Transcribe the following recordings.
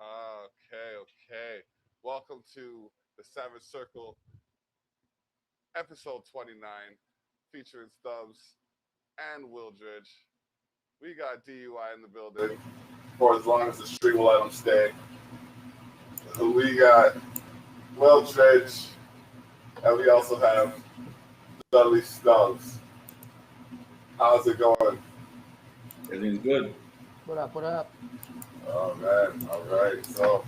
Okay. Welcome to the Savage Circle, episode 29, featuring Stubbs and Wooldridge. We got DUI in the building for as long as the stream will let them stay. We got Wooldridge, and we also have Dudley Stubbs. How's it going? Everything's good. What up? Oh, man. All right. So,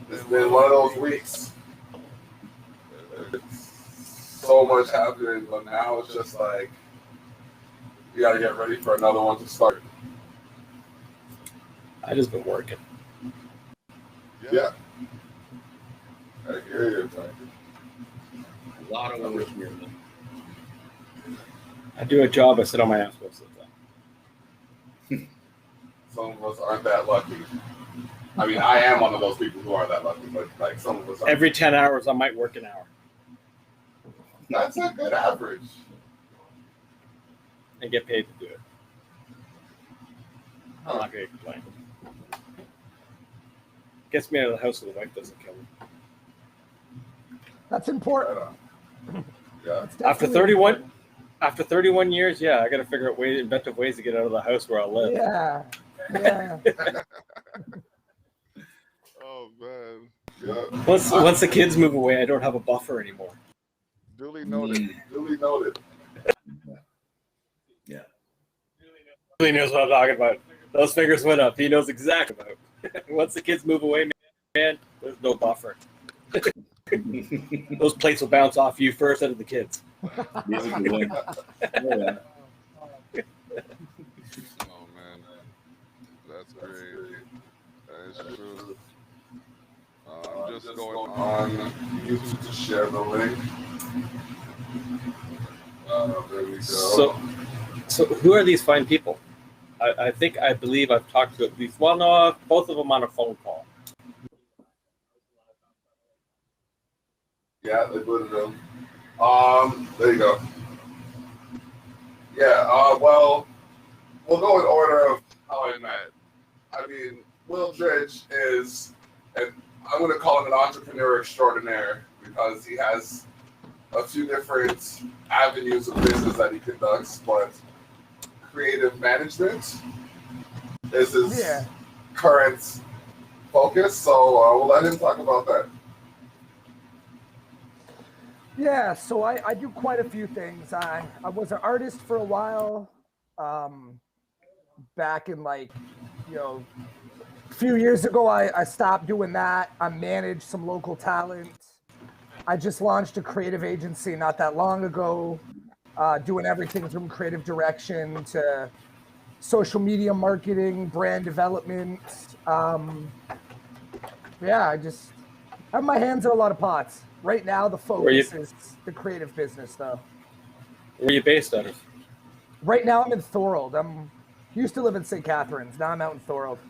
it's been one of those weeks. So much happening, but now it's just like you gotta get ready for another one to start. I just been working. Yeah. I hear you. A lot of work here. I do a job I sit on my ass most of the time. Some of us aren't that lucky. I mean, I am one of those people who are that lucky, but like some of us aren't. Every 10 hours, I might work an hour. That's a good average. And get paid to do it. I'm not going to complain. Gets me out of the house so the wife doesn't kill me. That's important. Yeah. After 31 years, yeah, I got to figure out inventive ways to get out of the house where I live. Yeah. Oh man. Yeah. Once the kids move away, I don't have a buffer anymore. Duly noted. Yeah. He knows what I'm talking about. Those fingers went up. He knows exactly about. Once the kids move away, man, there's no buffer. Those plates will bounce off you first out of the kids. Oh man, that's great. That is true. I'm just going on YouTube to share the link. There we go. So who are these fine people? I believe I've talked to at least both of them on a phone call. Yeah, they booted them. There you go. Yeah, well, we'll go in order of how I met. I mean, Wooldridge is, and I'm going to call him an entrepreneur extraordinaire because he has a few different avenues of business that he conducts, but creative management is his current focus, so we'll let him talk about that. Yeah, so I do quite a few things. I was an artist for a while, back in a few years ago. I stopped doing that. I managed some local talent. I just launched a creative agency not that long ago, doing everything from creative direction to social media marketing, brand development. I just have my hands in a lot of pots. Right now, the focus is the creative business, though. Where are you based out of? Right now, I'm in Thorold. Used to live in St. Catharines. Now I'm out in Thorold.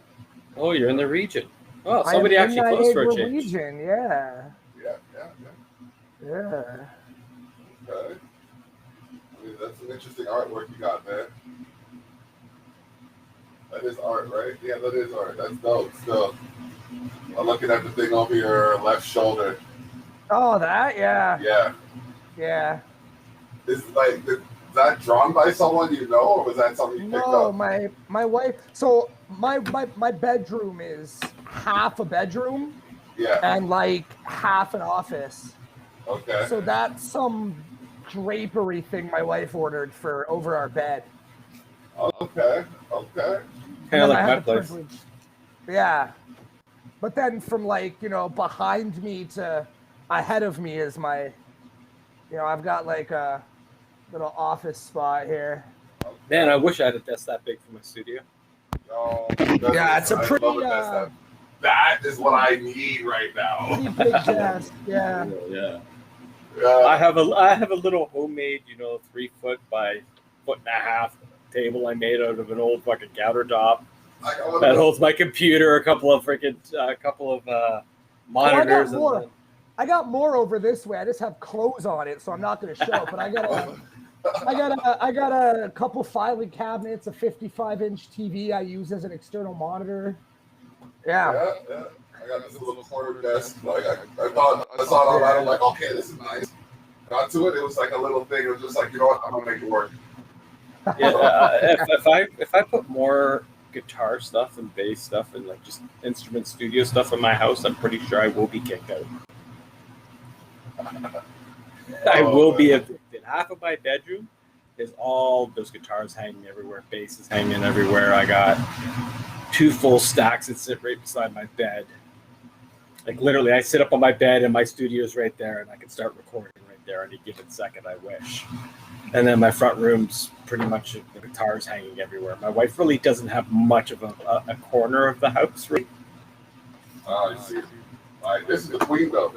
Oh, you're in the region. Oh, somebody actually close for a change. Region, yeah. Yeah. Okay. I mean, that's some interesting artwork you got there. That is art, right? Yeah, that is art. That's dope. Still, I'm looking at the thing over your left shoulder. Oh, that? Yeah. Yeah. Is that drawn by someone you know, or was that something you picked up? No, my wife. So my bedroom is half a bedroom. Yeah. And half an office. Okay. So that's some drapery thing my wife ordered for over our bed. Okay. Kind of like my place. Yeah. But then from behind me to ahead of me is my, I've got a little office spot here. Man, I wish I had a desk that big for my studio. Oh, it's a pretty. That is what I need right now. Pretty big desk, yeah. I have a little homemade, 3 foot by 1.5 foot table I made out of an old fucking countertop that holds my computer, a couple of monitors. I got more over this way. I just have clothes on it, so I'm not going to show. But I got a couple filing cabinets, a 55-inch TV I use as an external monitor. Yeah. Yeah. I got this little corner desk. Like I saw it online. I'm like, okay, this is nice. Got to it. It was like a little thing. It was just like, you know what? I'm gonna make it work. Yeah, if I put more guitar stuff and bass stuff and like just instrument studio stuff in my house, I'm pretty sure I will be kicked out. I will be evicted. Half of my bedroom is all those guitars hanging everywhere, basses hanging everywhere. I got 2 full stacks that sit right beside my bed. Like literally, I sit up on my bed and my studio's right there, and I can start recording right there any given second I wish. And then my front room's pretty much the guitars hanging everywhere. My wife really doesn't have much of a corner of the house, really. Oh, you see. Like, this is the queen, though.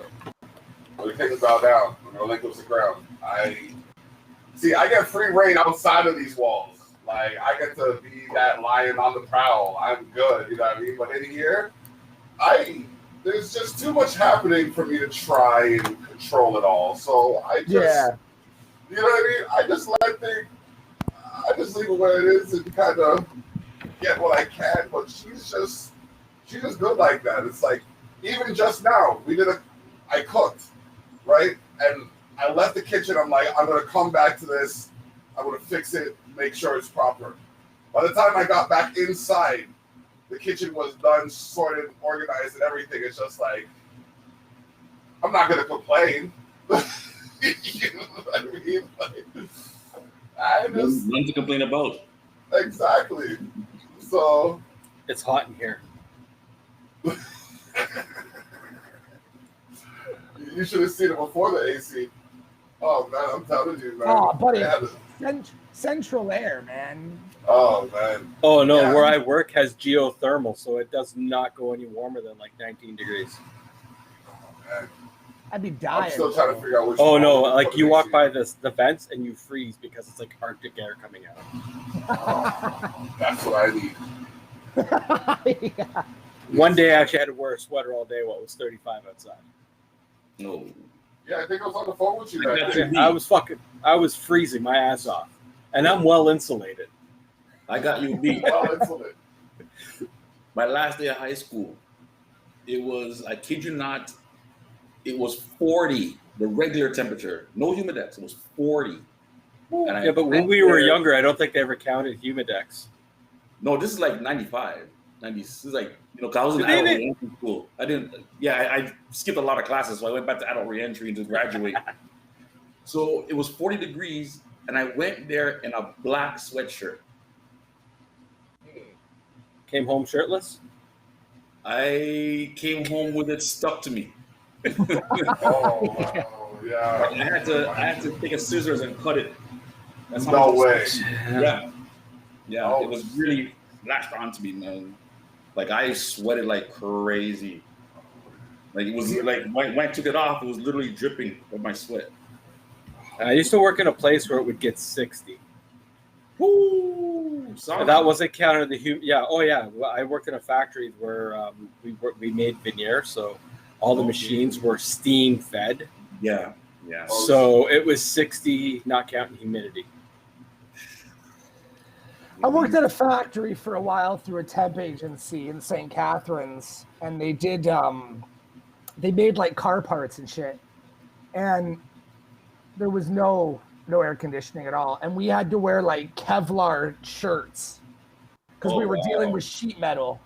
When the kings bow down, when the leg goes to the ground. I get free reign outside of these walls. Like, I get to be that lion on the prowl. I'm good, you know what I mean? But in here, there's just too much happening for me to try and control it all. So I just, you know what I mean? I just leave it where it is and kind of get what I can. But she's just good like that. It's like, even just now, I cooked, right? And I left the kitchen. I'm like, I'm going to come back to this. I'm going to fix it, make sure it's proper. By the time I got back inside, the kitchen was done, sorted, organized, and everything. It's just like, I'm not going to complain. You know what I mean? Like, nothing to complain about. Exactly. So. It's hot in here. You should have seen it before the AC. Oh, man, I'm telling you, man. Oh, buddy. Central air, man. Oh, man. Oh, no, yeah. Where I work has geothermal, so it does not go any warmer than like 19 degrees. Oh, man. I'd be dying. I'm still trying to figure out which Oh, no, like you walk by the vents and you freeze because it's like Arctic air coming out. Oh, that's what I need. Yeah. One day I actually had to wear a sweater all day while it was 35 outside. No. Yeah, I think I was on the phone with you that day. I was freezing my ass off. And I'm well insulated. I got you beat. Well insulated. My last day of high school, it was, I kid you not, it was 40, the regular temperature. No humidex, it was 40. And yeah, but when we were younger, I don't think they ever counted humidex. No, this is like 95. 90, this is like, you know, because I was in adult reentry school. I skipped a lot of classes, so I went back to adult reentry to graduate. So it was 40 degrees, and I went there in a black sweatshirt. Came home shirtless? I came home with it stuck to me. Oh, yeah. I had to take a scissors and cut it. That's no way. Yeah. Oh. It was really lashed onto me, man. Like I sweated like crazy. Like it was like when I took it off, it was literally dripping with my sweat. I used to work in a place where it would get 60. Woo! That wasn't counted the Yeah. Oh yeah. Well, I worked in a factory where we made veneer, so all the machines were steam fed. Yeah. So it was 60, not counting humidity. I worked at a factory for a while through a temp agency in St. Catharines, and they did they made like car parts and shit, and there was no air conditioning at all, and we had to wear like Kevlar shirts because we were dealing with sheet metal.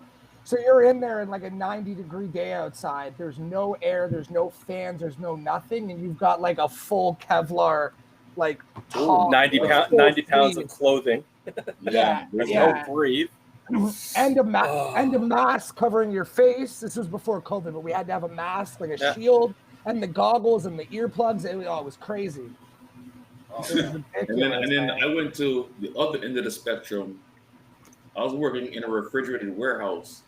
So you're in there in like a 90-degree day outside. There's no air, there's no fans, there's no nothing, and you've got like a full Kevlar, like 90 pounds of clothing. Yeah, no breathe. And a mask covering your face. This was before COVID, but we had to have a mask, like a shield, and the goggles and the earplugs. It was crazy. And then I went to the other end of the spectrum. I was working in a refrigerated warehouse,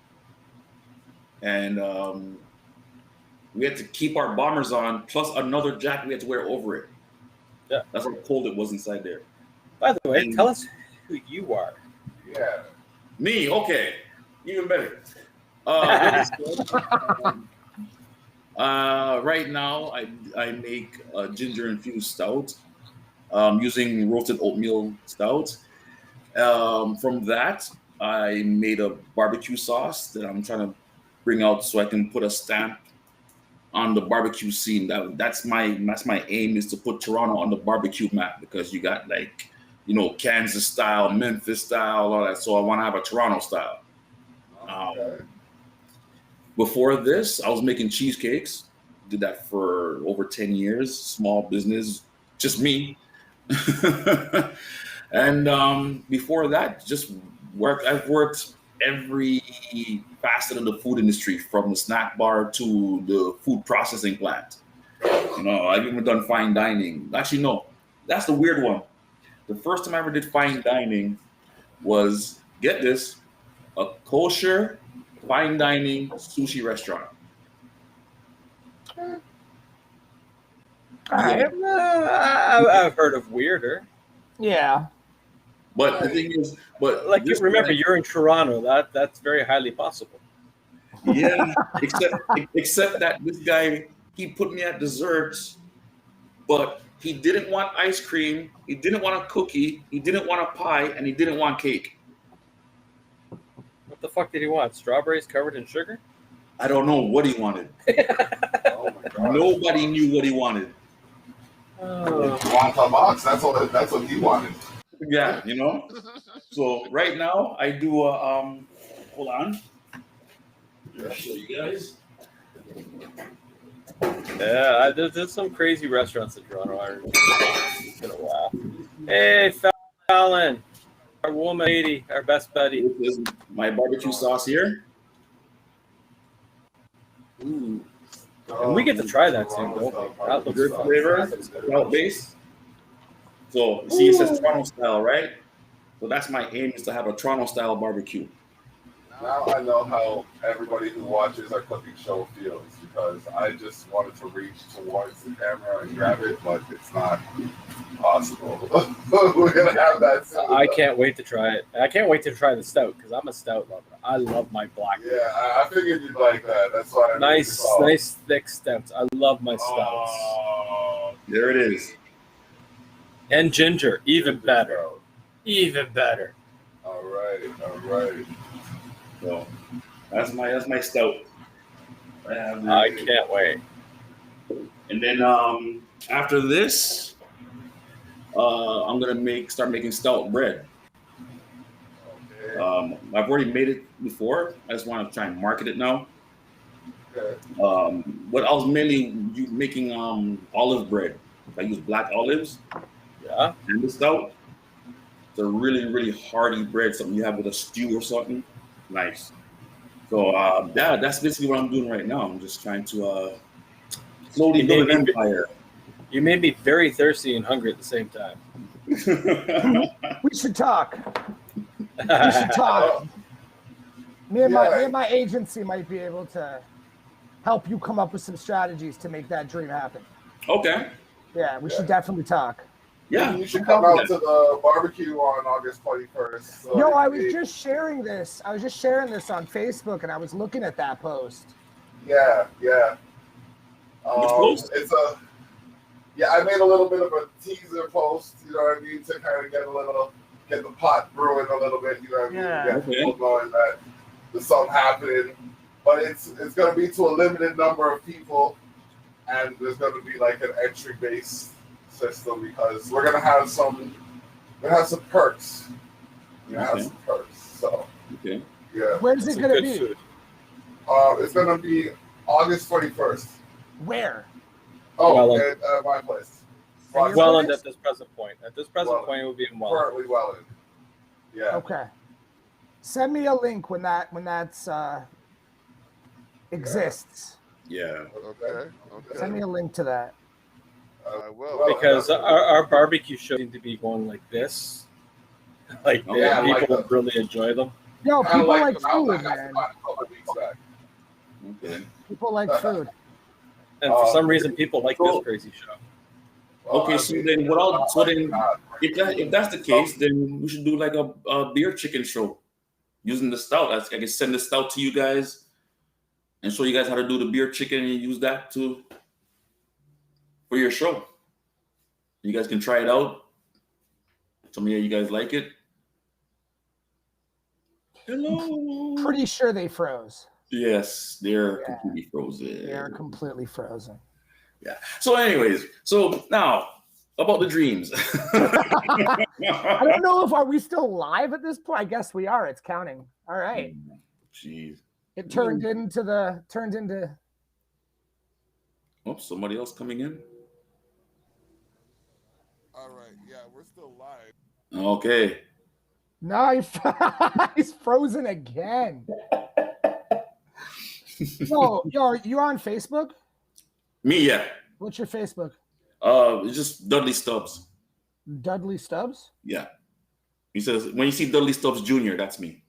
and we had to keep our bombers on, plus another jacket we had to wear over it. Yeah, that's how cold it was inside there. By the way, tell us who you are. Yeah. Me, okay. Even better. Right now, I make a ginger-infused stout using roasted oatmeal stout. From that, I made a barbecue sauce that I'm trying to bring out so I can put a stamp on the barbecue scene. That's my aim, is to put Toronto on the barbecue map, because you got like, you know, Kansas style, Memphis style, all that. So I want to have a Toronto style. Okay. Before this, I was making cheesecakes. Did that for over 10 years. Small business, just me. And before that, just I've worked every facet of the food industry, from the snack bar to the food processing plant. You know, I've even done fine dining. Actually, no, that's the weird one. The first time I ever did fine dining was, get this, a kosher fine dining sushi restaurant. I've heard of weirder. Yeah. But the thing is, like, you remember, you're in Toronto. That's very highly possible. Yeah, except that this guy, he put me at desserts, but he didn't want ice cream, he didn't want a cookie, he didn't want a pie, and he didn't want cake. What the fuck did he want? Strawberries covered in sugar? I don't know what he wanted. Oh my God. Nobody knew what he wanted. Wonton box. That's what he wanted. Yeah, you know. So right now I do a hold on. I'll show you guys. Yeah, there's some crazy restaurants in Toronto. It's been a while. Hey, Fallon, our woman lady, our best buddy. This is my barbecue sauce here. Ooh. And we get to try that soon, don't we? That looks Good fun. flavor, salt base. So you see, it says Toronto style, right? So that's my aim, is to have a Toronto style barbecue. Now I know how everybody who watches our cooking show feels, because I just wanted to reach towards the camera and grab it, but it's not possible. We're gonna have that soon. I can't wait to try it. I can't wait to try the stout, because I'm a stout lover. I love my black. Yeah, I figured you'd like that. That's why. Nice thick stouts. I love my stouts. Oh, There it is. And ginger, even better. Even better. All right. So that's my stout. I can't wait. And then after this, I'm gonna start making stout bread. Okay. I've already made it before. I just want to try and market it now. Okay. But I was mainly making olive bread. I use black olives. Yeah. And the stout. It's a really, really hearty bread, something you have with a stew or something. Nice. So that's basically what I'm doing right now. I'm just trying to slowly build an empire. You made me very thirsty and hungry at the same time. We should talk. We should talk. Me and my agency might be able to help you come up with some strategies to make that dream happen. Okay. Yeah, we should definitely talk. Yeah, you should come out to the barbecue on August 21st. So Yo, I was just sharing this. on Facebook, and I was looking at that post. Yeah. Post? It's I made a little bit of a teaser post, you know what I mean, to kind of get the pot brewing a little bit, you know what I mean, get people knowing that there's something happening. But it's going to be to a limited number of people, and there's going to be like an entry-based system, because we're gonna have some perks. So okay. Yeah. When's it gonna be? Food. It's gonna be August 21st. Where? Oh, at my place. Welland at this present point. At this present point, it will be in Welland. Currently Welland. Yeah. Okay. Send me a link when that's exists. Yeah. Okay. Send me a link to that. I will. Because our barbecue show seems to be going like this. Like, people really enjoy them. Yo, people like food, man. Okay. People like food. And for some reason, people like this crazy show. Okay, so then if that's the case, then we should do like a beer chicken show using the stout. I can send the stout to you guys and show you guys how to do the beer chicken, and use that for your show. You guys can try it out. Tell me how you guys like it. Hello. Pretty sure they froze. Yes, they're completely frozen. They are completely frozen. Yeah. So, anyways, now about the dreams. I don't know if are we still live at this point. I guess we are. It's counting. All right. Jeez. It turned into. Oh, somebody else coming in. All right. Yeah, we're still live. Okay. No, he's frozen again. Yo, you're on Facebook? Me, yeah. What's your Facebook? It's just Dudley Stubbs. Dudley Stubbs? Yeah. He says when you see Dudley Stubbs Jr., that's me.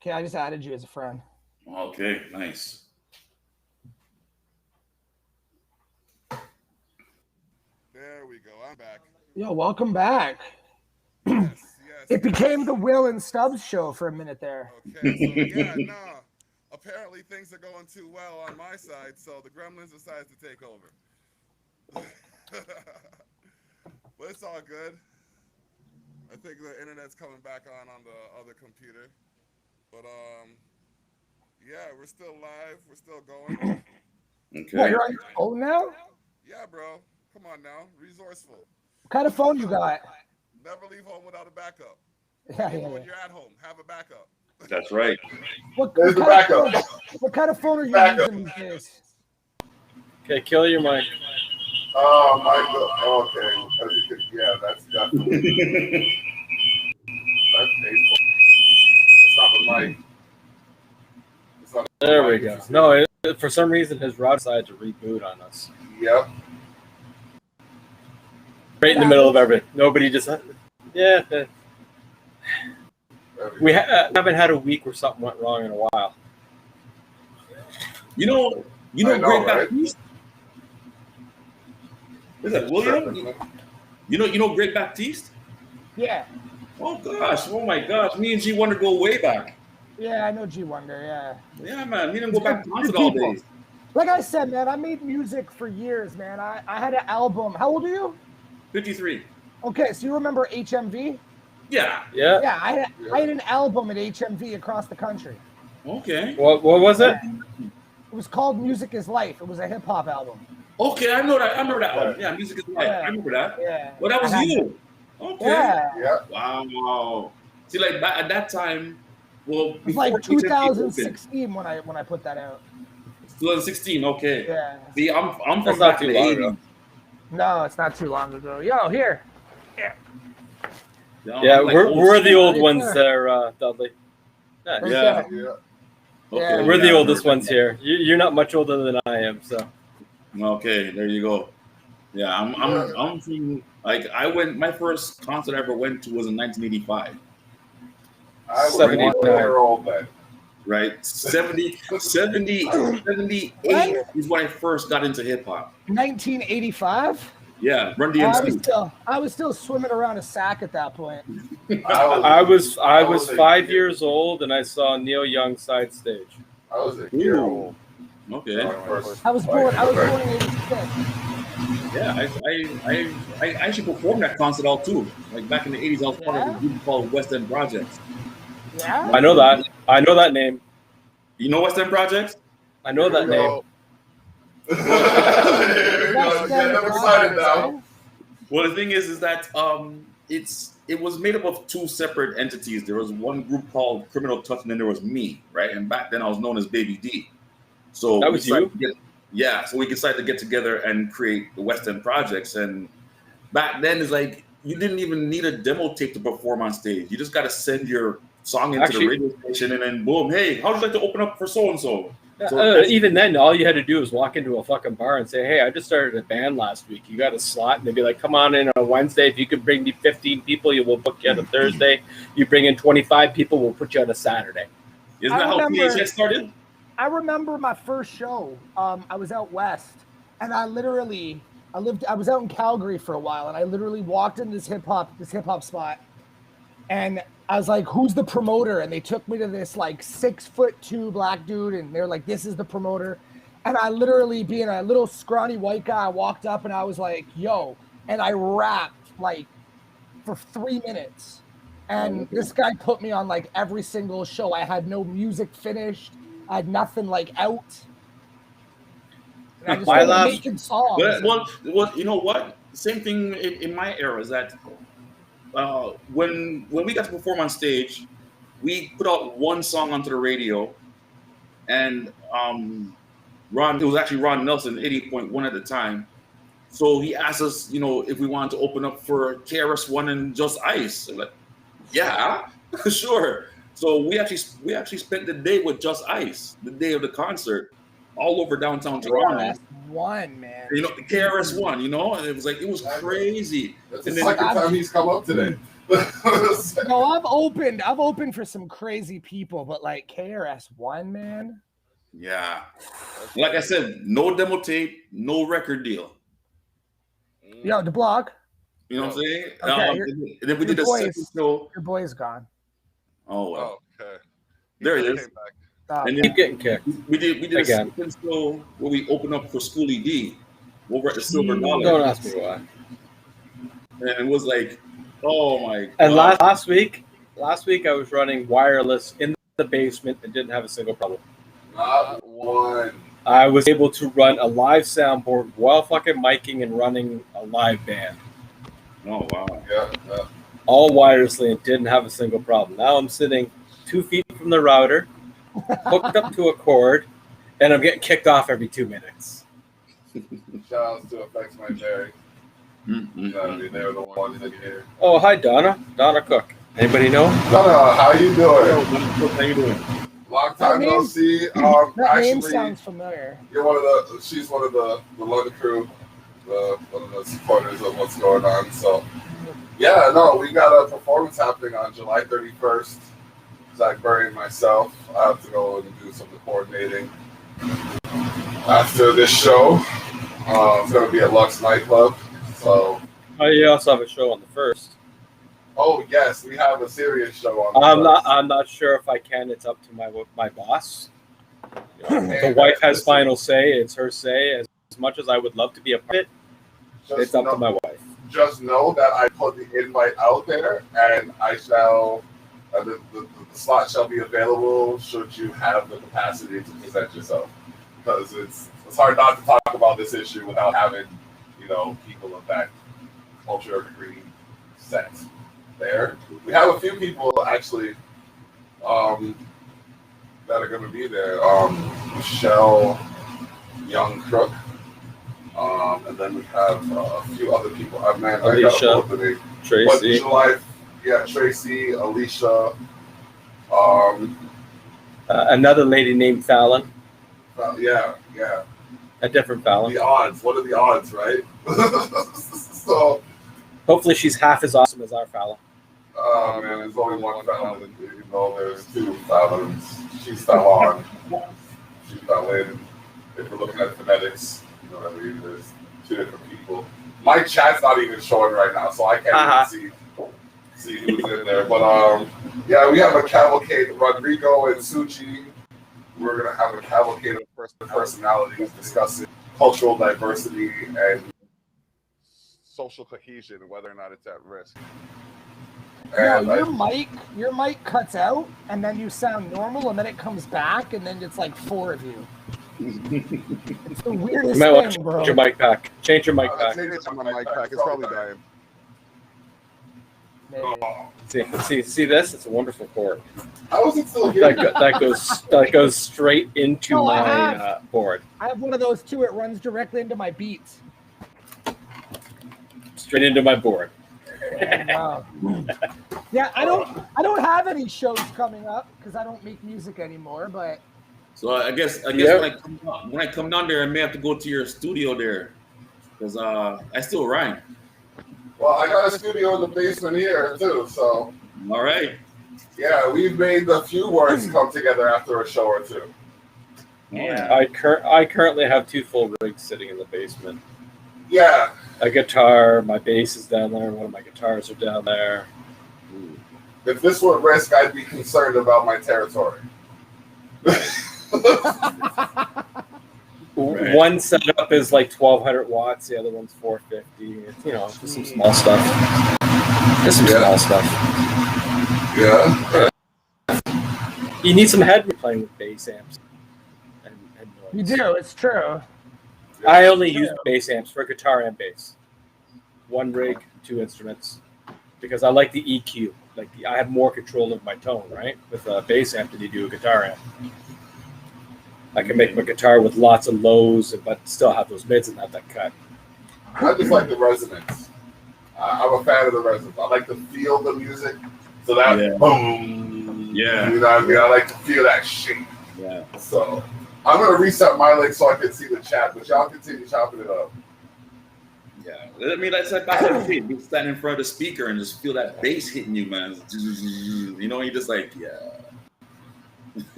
Okay, I just added you as a friend. Okay, nice. There we go. I'm back. Yo, welcome back. Yes. It became the Will and Stubbs show for a minute there. Okay, so yeah, apparently things are going too well on my side, so the Gremlins decides to take over. But it's all good. I think the internet's coming back on the other computer. But yeah, we're still live. We're still going. Okay. Well, you're on your phone now? Yeah, bro. Come on now. Resourceful. What kind of phone you got? Never leave home without a backup. Yeah. When you're at home, have a backup. That's right. What kind of phone are you using these days? Okay, kill your mic. Oh my God. Okay. Yeah, that's definitely. That's painful. It's not the mic. There we go. No, for some reason his router decided to reboot on us. Yep. Right in the middle of everything. Nobody just. Yeah. We haven't had a week where something went wrong in a while. You know, Great Baptiste. Is that William? You know Great Baptiste? Yeah. Oh gosh! Oh my gosh! Me and G Wonder go way back. Yeah, I know G Wonder. Yeah. Yeah, man. Me and him go back to all days. Like I said, man, I made music for years, man. I had an album. How old are you? 53. Okay, so you remember HMV? Yeah. Yeah, I had an album at HMV across the country. Okay. What was it? It was called Music is Life. It was a hip hop album. Okay, I know that. I remember that one. Yeah, Music is Life. Yeah. I remember that. Yeah. Well, that was you. Okay. Yeah. Wow. See, like at that time, well, it was like 2016 when I put that out. 2016. Okay. Yeah. See, I'm from not back too in the long 80s. ago. No, it's not too long ago. Yo, here. Yeah, we're the old ones there, Dudley. Yeah. Okay, we're the oldest ones here. You're not much older than I am, so. Okay, there you go. Yeah, I'm from my first concert I ever went to was in 1985. I was 79. 1 year old then. Right, 78 is when I first got into hip hop. 1985. Yeah, Run DMC. I was still swimming around a sack at that point. I was 5 years old and I saw Neil Young side stage. I was a year old. Okay. I was born in 86. Yeah, I actually performed that concert all too. Like back in the 80s, I was part of a group called West End Projects. Yeah. I know that name. You know West End Projects? I know that name. I'm excited now. Well, the thing is that it was made up of two separate entities. There was one group called Criminal Touch, and then there was me, right? And back then I was known as Baby D. So that was you. So we decided to get together and create the West End Projects. And back then it's like you didn't even need a demo tape to perform on stage. You just got to send your song into the radio station, and then boom, hey, how would you like to open up for so and so? Even then, all you had to do was walk into a fucking bar and say, hey, I just started a band last week. You got a slot? And they'd be like, come on in on a Wednesday. If you could bring me 15 people, we'll book you on a Thursday. You bring in 25 people, we'll put you on a Saturday. Isn't that how PHS started? I remember my first show. I was out west, and I was out in Calgary for a while, and I literally walked into this hip hop spot, and I was like, who's the promoter? And they took me to this like 6'2" black dude, and they're like, this is the promoter. And I literally, being a little scrawny white guy, I walked up and I was like, yo, and I rapped like for 3 minutes. And this guy put me on like every single show. I had no music finished. I had nothing like out. And I just started making songs. Well, you know what? Same thing in my era is that when we got to perform on stage, we put out one song onto the radio, and it was actually Ron Nelson, 80.1 at the time. So he asked us, if we wanted to open up for KRS-One and Just Ice. I'm like, yeah, sure. So we actually spent the day with Just Ice, the day of the concert, all over downtown Toronto. KRS-One, man. KRS-One, and it was crazy. That's the second time he's come up today. No, I've opened for some crazy people, but like KRS-One, man. Yeah. Like I said, no demo tape, no record deal. Yo, the blog. You know what I'm saying? Okay, and then we did a second show. Your boy's gone. Oh, well. Okay. There it is. And keep getting kicked. We did a second show where we opened up for Schoolie D over at the Silver Dollar. Don't ask me why. And it was like, oh my God. And last week I was running wireless in the basement and didn't have a single problem. Not one. I was able to run a live soundboard while fucking miking and running a live band. Oh, wow. Yeah. All wirelessly and didn't have a single problem. Now I'm sitting 2 feet from the router, hooked up to a cord, and I'm getting kicked off every 2 minutes. Shout outs to Effects My Jerry. They were the ones that here. Oh, hi, Donna. Donna Cook. Anybody know? Donna, how you doing? How you doing? Long time no see. That name sounds familiar. She's one of the London crew, one of the supporters of what's going on. So, yeah, no, we got a performance happening on July 31st. Zach Burry and myself. I have to go and do some of the coordinating after this show. It's going to be at Lux Nightclub. So. Oh, you also have a show on the 1st. Oh yes, we have a serious show on. I'm not sure if I can. It's up to my boss. The wife has final say. It's her say. As much as I would love to be a part of it, it's up to my wife. Just know that I put the invite out there, and I shall. The slot shall be available should you have the capacity to present yourself, because it's hard not to talk about this issue without having people of that culture degree set. There, we have a few people actually that are going to be there. Michelle Young Crook, and then we have a few other people. Alicia, Tracy. Tracy, Alicia. Another lady named Fallon. Yeah. A different Fallon. The odds. What are the odds, right? So. Hopefully, she's half as awesome as our Fallon. Oh man, there's only one Fallon. There's two Fallons. She's Fallon. She's Fallon. If we're looking at phonetics, there's two different people. My chat's not even showing right now, so I can't even see who's in there. But we have a cavalcade. Rodrigo and Suchi. We're gonna have a cavalcade of personalities discussing cultural diversity and social cohesion, whether or not it's at risk. And your mic cuts out, and then you sound normal, and then it comes back, and then it's like 4 of you. It's the weirdest thing, bro. Change your mic back. Change your mic back. It's probably dying. See this? It's a wonderful chord. How is it still here? That goes straight into my board. I have one of those too. It runs directly into my beats. Straight into my board. Wow. Yeah, I don't have any shows coming up because I don't make music anymore. But so I guess when I come down there, I may have to go to your studio there because I still rhyme. Well, I got a studio in the basement here too. So all right. Yeah, we've made a few words come together after a show or two. Yeah. I currently have 2 full rigs sitting in the basement. Yeah. A guitar, my bass is down there, one of my guitars are down there. If this were risk, I'd be concerned about my territory. One setup is like 1,200 watts, the other one's 450. It's, just some small stuff. Just some small stuff. Yeah. You need some headroom playing with bass amps. And You noise. do. It's true. I only use bass amps for guitar and bass. One rig, 2 instruments, because I like the EQ. Like I have more control of my tone, right? With a bass amp than you do a guitar amp. I can make my guitar with lots of lows, but still have those mids and not that cut. I just like the resonance. I'm a fan of the resonance. I like to feel the music. So that boom. Yeah. You know what I mean? I like to feel that shake. Yeah. So I'm going to reset my link so I can see the chat, but y'all continue chopping it up. Yeah. I mean, that's like you stand in front of the speaker and just feel that bass hitting you, man. You know, you just like, yeah.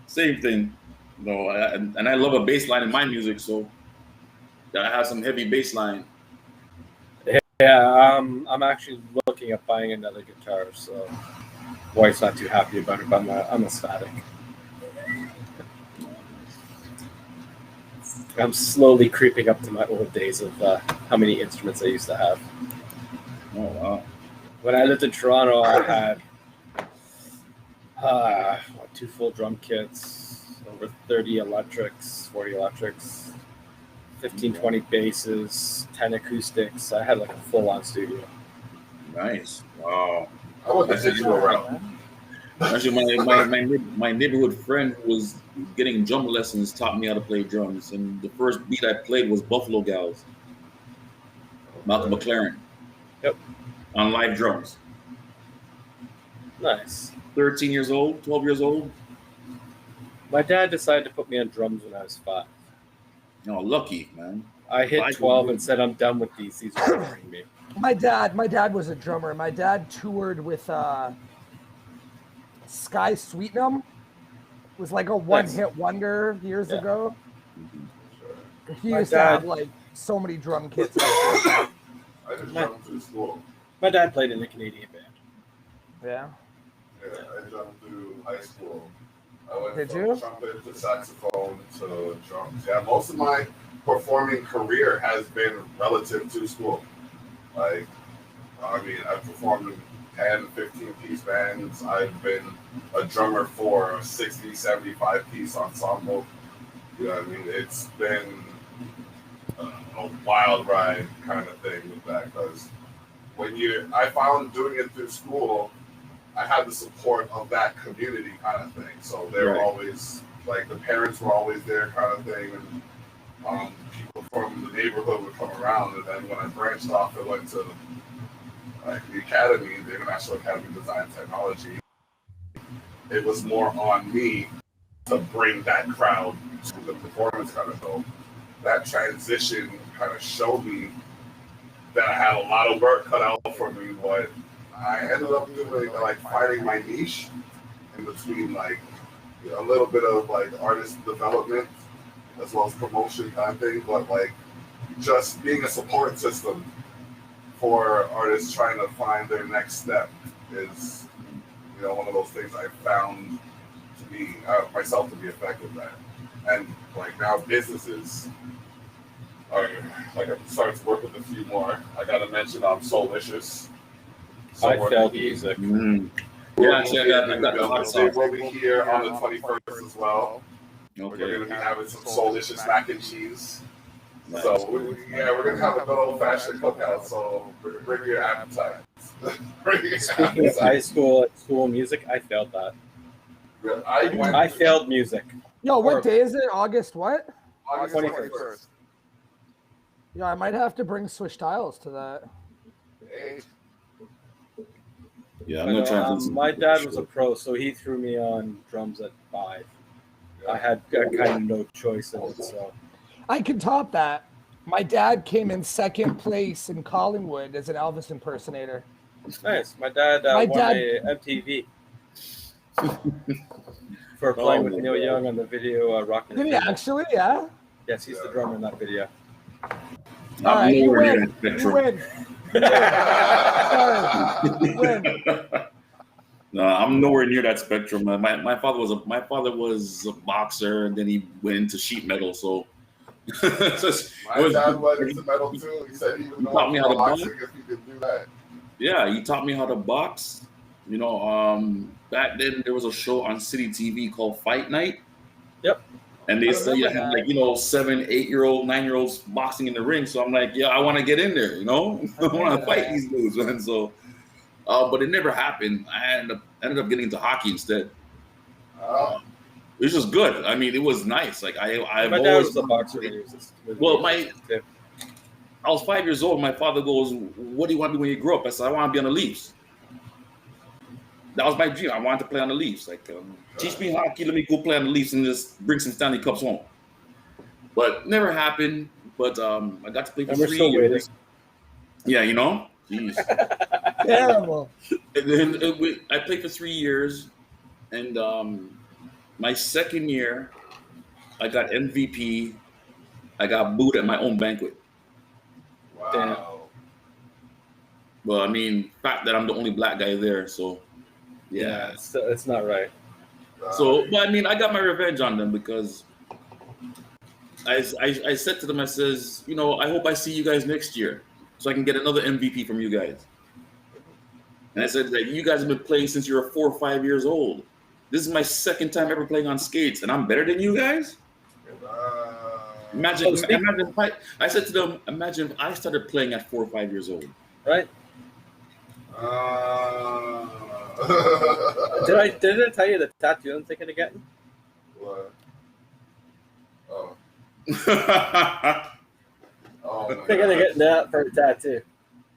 Same thing. No, and I love a bass line in my music, so I have some heavy bass line. Yeah, I'm actually looking at buying another guitar, so wife's not too happy about it, but I'm ecstatic. I'm slowly creeping up to my old days of how many instruments I used to have. Oh, wow. When I lived in Toronto, I had 2 full drum kits, over 30 electrics, 40 electrics, 15, 20 basses, 10 acoustics. I had like a full-on studio. Nice. Wow. I want the digital route. Actually, my neighborhood friend who was getting drum lessons taught me how to play drums, and the first beat I played was Buffalo Gals, Malcolm McLaren. Yep. On live drums. Nice. 13 years old, 12 years old. My dad decided to put me on drums when I was 5. Oh, lucky, man. I hit 12 and said, I'm done with these. These are boring me. My dad was a drummer. My dad toured with Sky Sweetnam. Was like a one-hit wonder years ago. He used to have like so many drum kits. I just jumped through school. My dad played in a Canadian band. Yeah. Yeah, I jumped through high school. I went Did from you? trumpet to saxophone to drums. Yeah, most of my performing career has been relative to school. Like, I mean, I've performed in 10, 15-piece bands. I've been a drummer for a 60, 75-piece ensemble. You know what I mean? It's been a wild ride kind of thing with that, because I found doing it through school, I had the support of that community kind of thing. So they were always, like, the parents were always there kind of thing, and people from the neighborhood would come around. And then when I branched off and went to like the academy, the International Academy of Design and Technology, it was more on me to bring that crowd to the performance kind of thing. That transition kind of showed me that I had a lot of work cut out for me, but I ended up doing like finding my niche in between, like, you know, a little bit of like artist development as well as promotion kind of thing, but like just being a support system for artists trying to find their next step is, you know, one of those things I found to be myself to be effective at. And like now businesses are like, I'm starting to work with a few more. I gotta mention Soulicious. I felt music. Yeah, actually, I got the hot sauce. We'll be here on the 21st as well. Okay. We're going to be having some Soulicious mac and cheese. Nice. So, we're going to have a good old-fashioned cookout, so bring your appetite. Speaking of high school music, I failed that. I failed music. Yo, what day is it? August what? August 21st. Yeah, I might have to bring Swish Tiles to that. Hey. Yeah, I'm not trying to. My dad was a pro, so he threw me on drums at 5. I had kind of no choice in it, so. I can top that. My dad came in 2nd place in Collingwood as an Elvis impersonator. Nice. My dad won a MTV for playing with Neil Young on the video Rockin' Did he actually? Yeah? Yes, he's the drummer in that video. All right, you win. You win. No, I'm nowhere near that spectrum. My father was a boxer, and then he went into sheet metal. So my dad went into metal too. He said he was taught me how to box. If he could do that. Yeah, he taught me how to box, You know, back then there was a show on City TV called Fight Night. Yep. And they I still had remember like, 7, 8-year-old, 9-year-olds boxing in the ring. So I'm like, yeah, I want to get in there, I want to fight these dudes, man. So, but it never happened. I ended up getting into hockey instead. It was just good. I mean, it was nice. Like I've My dad always was a boxer when he was Well, I was 5 years old. My father goes, "What do you want to be when you grow up?" I said, "I want to be on the Leafs." That was my dream. I wanted to play on the Leafs. Like, teach me hockey. Let me go play on the Leafs and just bring some Stanley Cups home. But never happened. But I got to play for 3 years. Yeah, Jeez. Terrible. And then I played for 3 years, and my second year, I got MVP. I got booed at my own banquet. Wow. Damn. Well, I mean, fact that I'm the only black guy there, so Yeah, it's not right. So, but I mean, I got my revenge on them because I said to them, I says, I hope I see you guys next year so I can get another MVP from you guys. And I said, like, you guys have been playing since you were 4 or 5 years old. This is my second time ever playing on skates, and I'm better than you guys. Imagine if I said to them, imagine if I started playing at 4 or 5 years old. Right? Did I tell you the tattoo I'm thinking of getting? What? Oh. I'm thinking of getting that for a tattoo.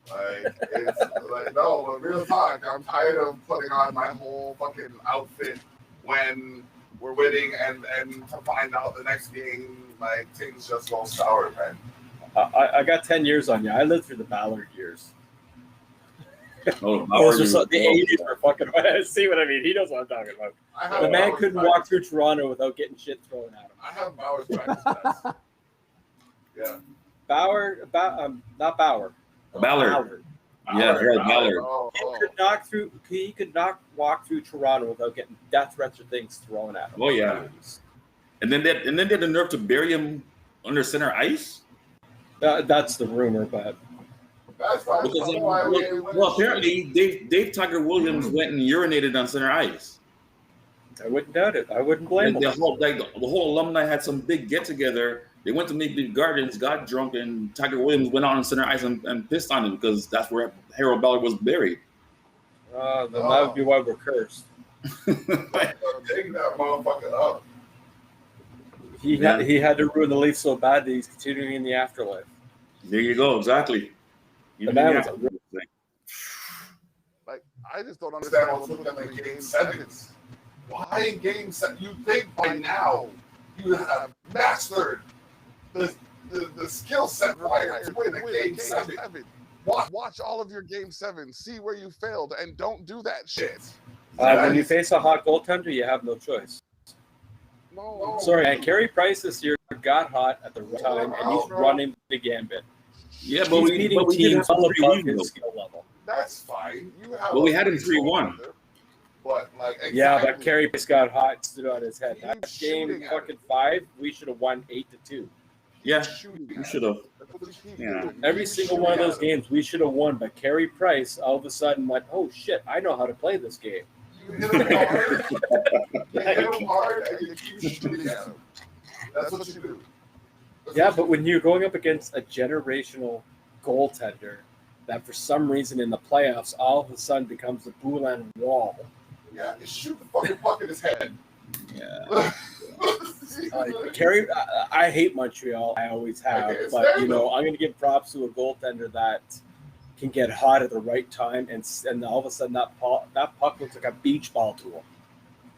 It's like, no, real talk. I'm tired of putting on my whole fucking outfit when we're winning and to find out the next game, like, things just go sour, man. I got 10 years on you. I lived through the Ballard years. The 80s were fucking. See what I mean? He knows what I'm talking about. The man couldn't walk through Toronto without getting shit thrown at him. I have Bauer's practice pass. Yeah. Not Bauer. Ballard. Yeah, right, Ballard. He could not walk through Toronto without getting death threats or things thrown at him. Oh yeah. And then they had the nerve to bury him under center ice. That's the rumor, but. That's fine. Well, apparently Dave Tiger Williams went and urinated on center ice. I wouldn't doubt it. I wouldn't blame him. The whole alumni had some big get together. They went to Maple Gardens, got drunk, and Tiger Williams went on center ice and pissed on him because that's where Harold Ballard was buried. Then that would be why we're cursed. Take that motherfucker up. He had to ruin the Leafs so bad that he's continuing in the afterlife. There you go, exactly. Like, I just don't understand what's looking at like game sevens. Why in game 7? You think by now you have mastered the skill set required to win a game 7. Watch all of your game 7, see where you failed, and don't do that shit. When you face a hot goaltender, you have no choice. No. Sorry, man. Carey Price this year got hot at the right time, and he's running the gambit. Yeah, but we beating teams all above his skill level. That's fine. We had him 3-1. But exactly. Yeah, but Carey Price got hot and stood on his head. That game, fucking 5, we should have won 8-2. Yeah, we should have. Yeah. Every single one of those games, we should have won. But Carey Price all of a sudden went, "Oh shit, I know how to play this game." You hit him hard. You hit him hard, and you keep shooting at him. That's what you do. Yeah, but when you're going up against a generational goaltender that for some reason in the playoffs all of a sudden becomes the Boulin wall. Yeah, you shoot the fucking puck in his head. Yeah. Carey, I hate Montreal. I always have. But, I'm going to give props to a goaltender that can get hot at the right time, and all of a sudden that puck looks like a beach ball to him.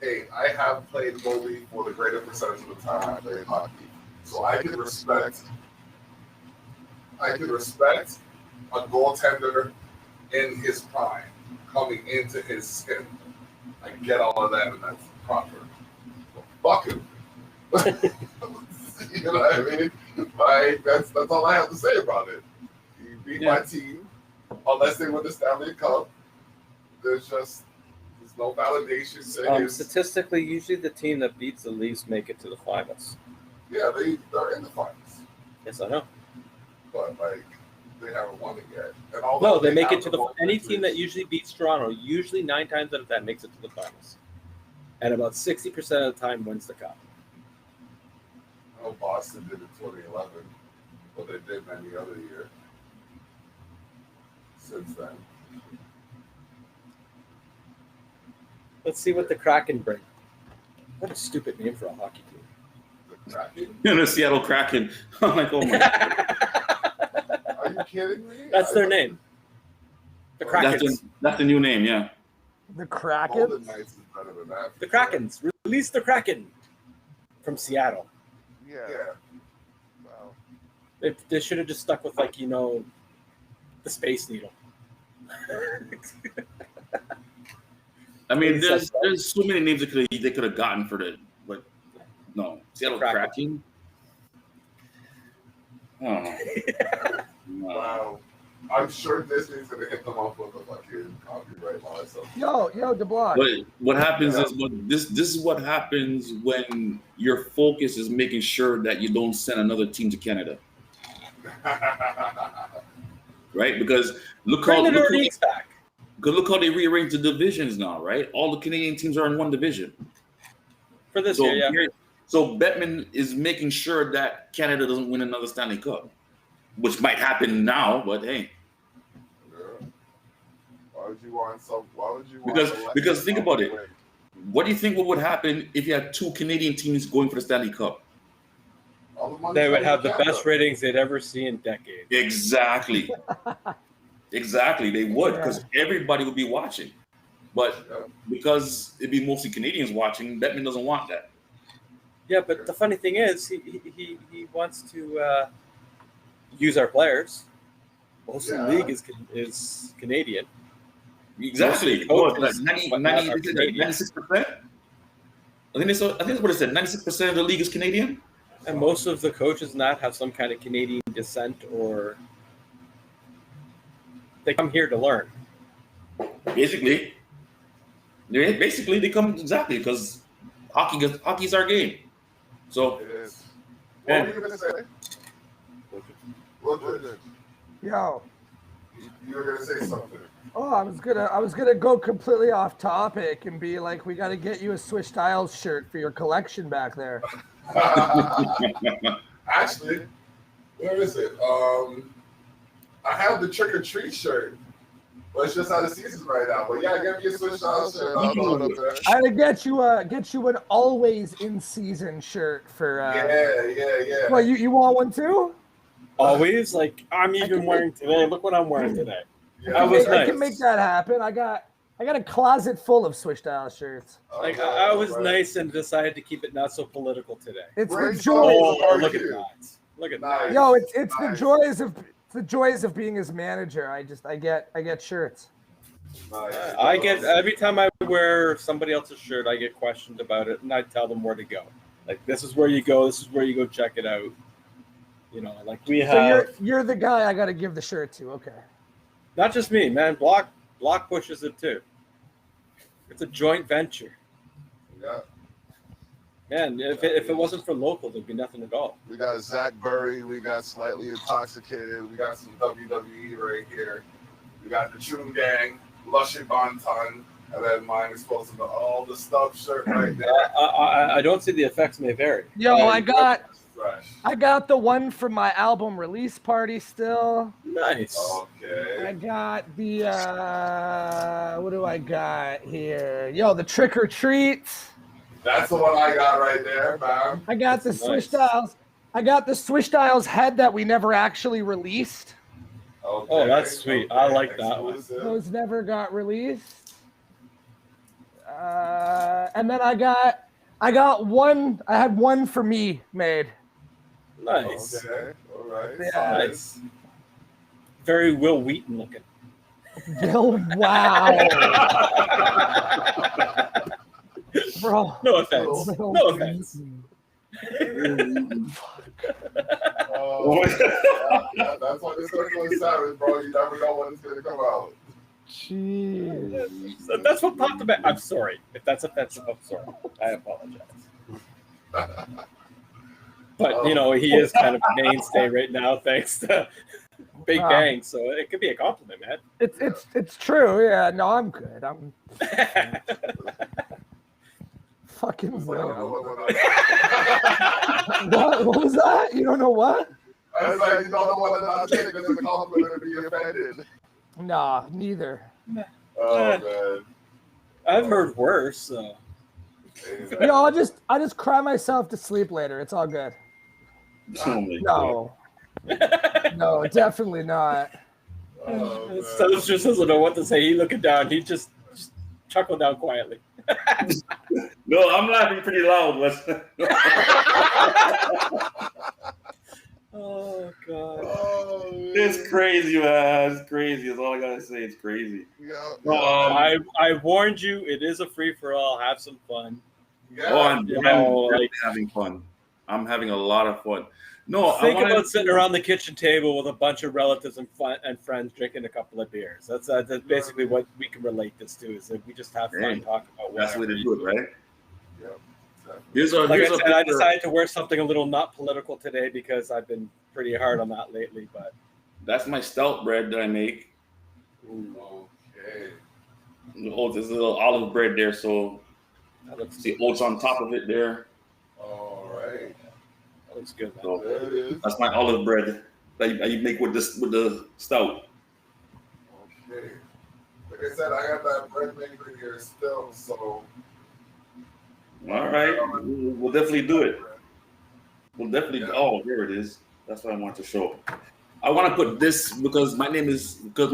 Hey, I have played goalie for the greater percentage of the time I played hockey. So I can respect a goaltender in his prime coming into his skin. I get all of that, and that's proper. But fuck him. You know what I mean? That's all I have to say about it. He beat my team, unless they win the Stanley Cup. There's no validation. Statistically, usually the team that beats the Leafs make it to the finals. Yeah, they're in the finals. Yes, I know. But they haven't won it yet. And No, they make it to any team that usually beats Toronto, usually 9 times out of 10 makes it to the finals. And about 60% of the time wins the cup. I know Boston did it 2011, but they did any other year since then. Let's see what the Kraken bring. What a stupid name for a hockey team. The Kraken? The Seattle Kraken. I'm like, oh my God. Are you kidding me? That's their name. The Krakens. That's the new name, yeah. The Golden Krakens? Knights is better than that. The Krakens. Release the Kraken from Seattle. Yeah. Wow. They should have just stuck with, like, the Space Needle. I mean, there's so many names they could have gotten for but no, Seattle Kraken. Oh. No. Wow. I'm sure Disney's gonna hit them off with a fucking copyright law or something. Yo, DeBlock. But what happens is this is what happens when your focus is making sure that you don't send another team to Canada. Right? Because look how they rearranged the divisions now, right? All the Canadian teams are in one division. For this year, yeah. So Bettman is making sure that Canada doesn't win another Stanley Cup, which might happen now, but hey. Yeah. Why would you want Because think about it. What do you think would happen if you had 2 Canadian teams going for the Stanley Cup? They would have the best ratings they'd ever see in decades. Exactly. Exactly. They would, because everybody would be watching. But because it'd be mostly Canadians watching, Bettman doesn't want that. Yeah, but the funny thing is, he wants to use our players. Most of the league is Canadian. Exactly. 96%? I think that's what it said. 96% of the league is Canadian? And most of the coaches not have some kind of Canadian descent, or they come here to learn. Basically, they come because hockey's our game. So, it is. What were you gonna say? Wooldridge. Yo. You were gonna say something. Oh, I was gonna go completely off topic and be like, we got to get you a Swish Styles shirt for your collection back there. Actually, where is it? I have the Trick or Treat shirt, but it's just out of season right now. But yeah, get me a Swish Styles shirt. I'll throw it up there. I gotta get you an always in season shirt for. Yeah. Well, you want one too? Always, like I'm even wearing today. Look what I'm wearing today. Yeah. I can make that happen. I got a closet full of Swish Style shirts. Like I was nice and decided to keep it not so political today. It's the joy. Oh, look at that! Look at that! Yo, it's the joys of being his manager. I get shirts. I get every time I wear somebody else's shirt, I get questioned about it, and I tell them where to go. Like this is where you go. This is where you go. Check it out. Like we have. So you're the guy I got to give the shirt to. Okay. Not just me, man. Block pushes it too. It's a joint venture. Yeah. Man, if it wasn't for local, there'd be nothing at all. We got Zach Burry. We got Slightly Intoxicated. We got some WWE right here. We got the True Gang, Lush and Bonton, and then mine is supposed to be all the Stubbs shirt right there. I don't see the effects may vary. Yo, I got the one from my album release party still. Nice. Okay. I got the what do I got here? Yo, the Trick or Treat. That's the one I got right there, man. I got the Swish Styles. I got the Swish Styles head that we never actually released. Okay. Oh, that's sweet. I like that one. Those never got released. And then I got one. I had one for me made. Nice. Okay. All right. Yeah. Nice. Very Will Wheaton looking. Wow. Bro. No offense. No offense. That's why this circle is savage, bro. You never know when it's gonna come out. Jeez. So that's what popped about. I'm sorry. If that's offensive, I'm sorry. I apologize. But, he is kind of a mainstay right now, thanks to Big Bang, so it could be a compliment, man. It's true. Yeah, no, I'm good. I'm fucking Will. What was that? You don't know what? I was like, you don't know whether or not take it as a compliment or be offended. Nah, neither. Oh man, I've heard worse. So. You know, I'll just cry myself to sleep later. It's all good. No, no, definitely not. Stubbs just doesn't know what to say. He looking down. He just chuckled down quietly. No, I'm laughing pretty loud. Oh God! Oh, It's crazy, man. It's crazy. That's all I gotta say. It's crazy. Yeah. I warned you. It is a free for all. Have some fun. Yeah. I'm having fun. I'm having a lot of fun. No, think about sitting around the kitchen table with a bunch of relatives and friends drinking a couple of beers. That's basically what we can relate this to. Is that we just have fun talking about whatever. That's the way to do it, right? Yeah. I decided to wear something a little not political today because I've been pretty hard on that lately. But that's my stout bread that I make. Okay. There's a little olive bread there, so the oats on top of it there. All right. That looks good. Man. So There it is. that's my olive bread that you make with the stout. Okay. Like I said, I got that bread maker here still, so. All right, we'll definitely do it. We'll definitely. Yeah. Oh, here it is. That's what I want to show. I want to put this because my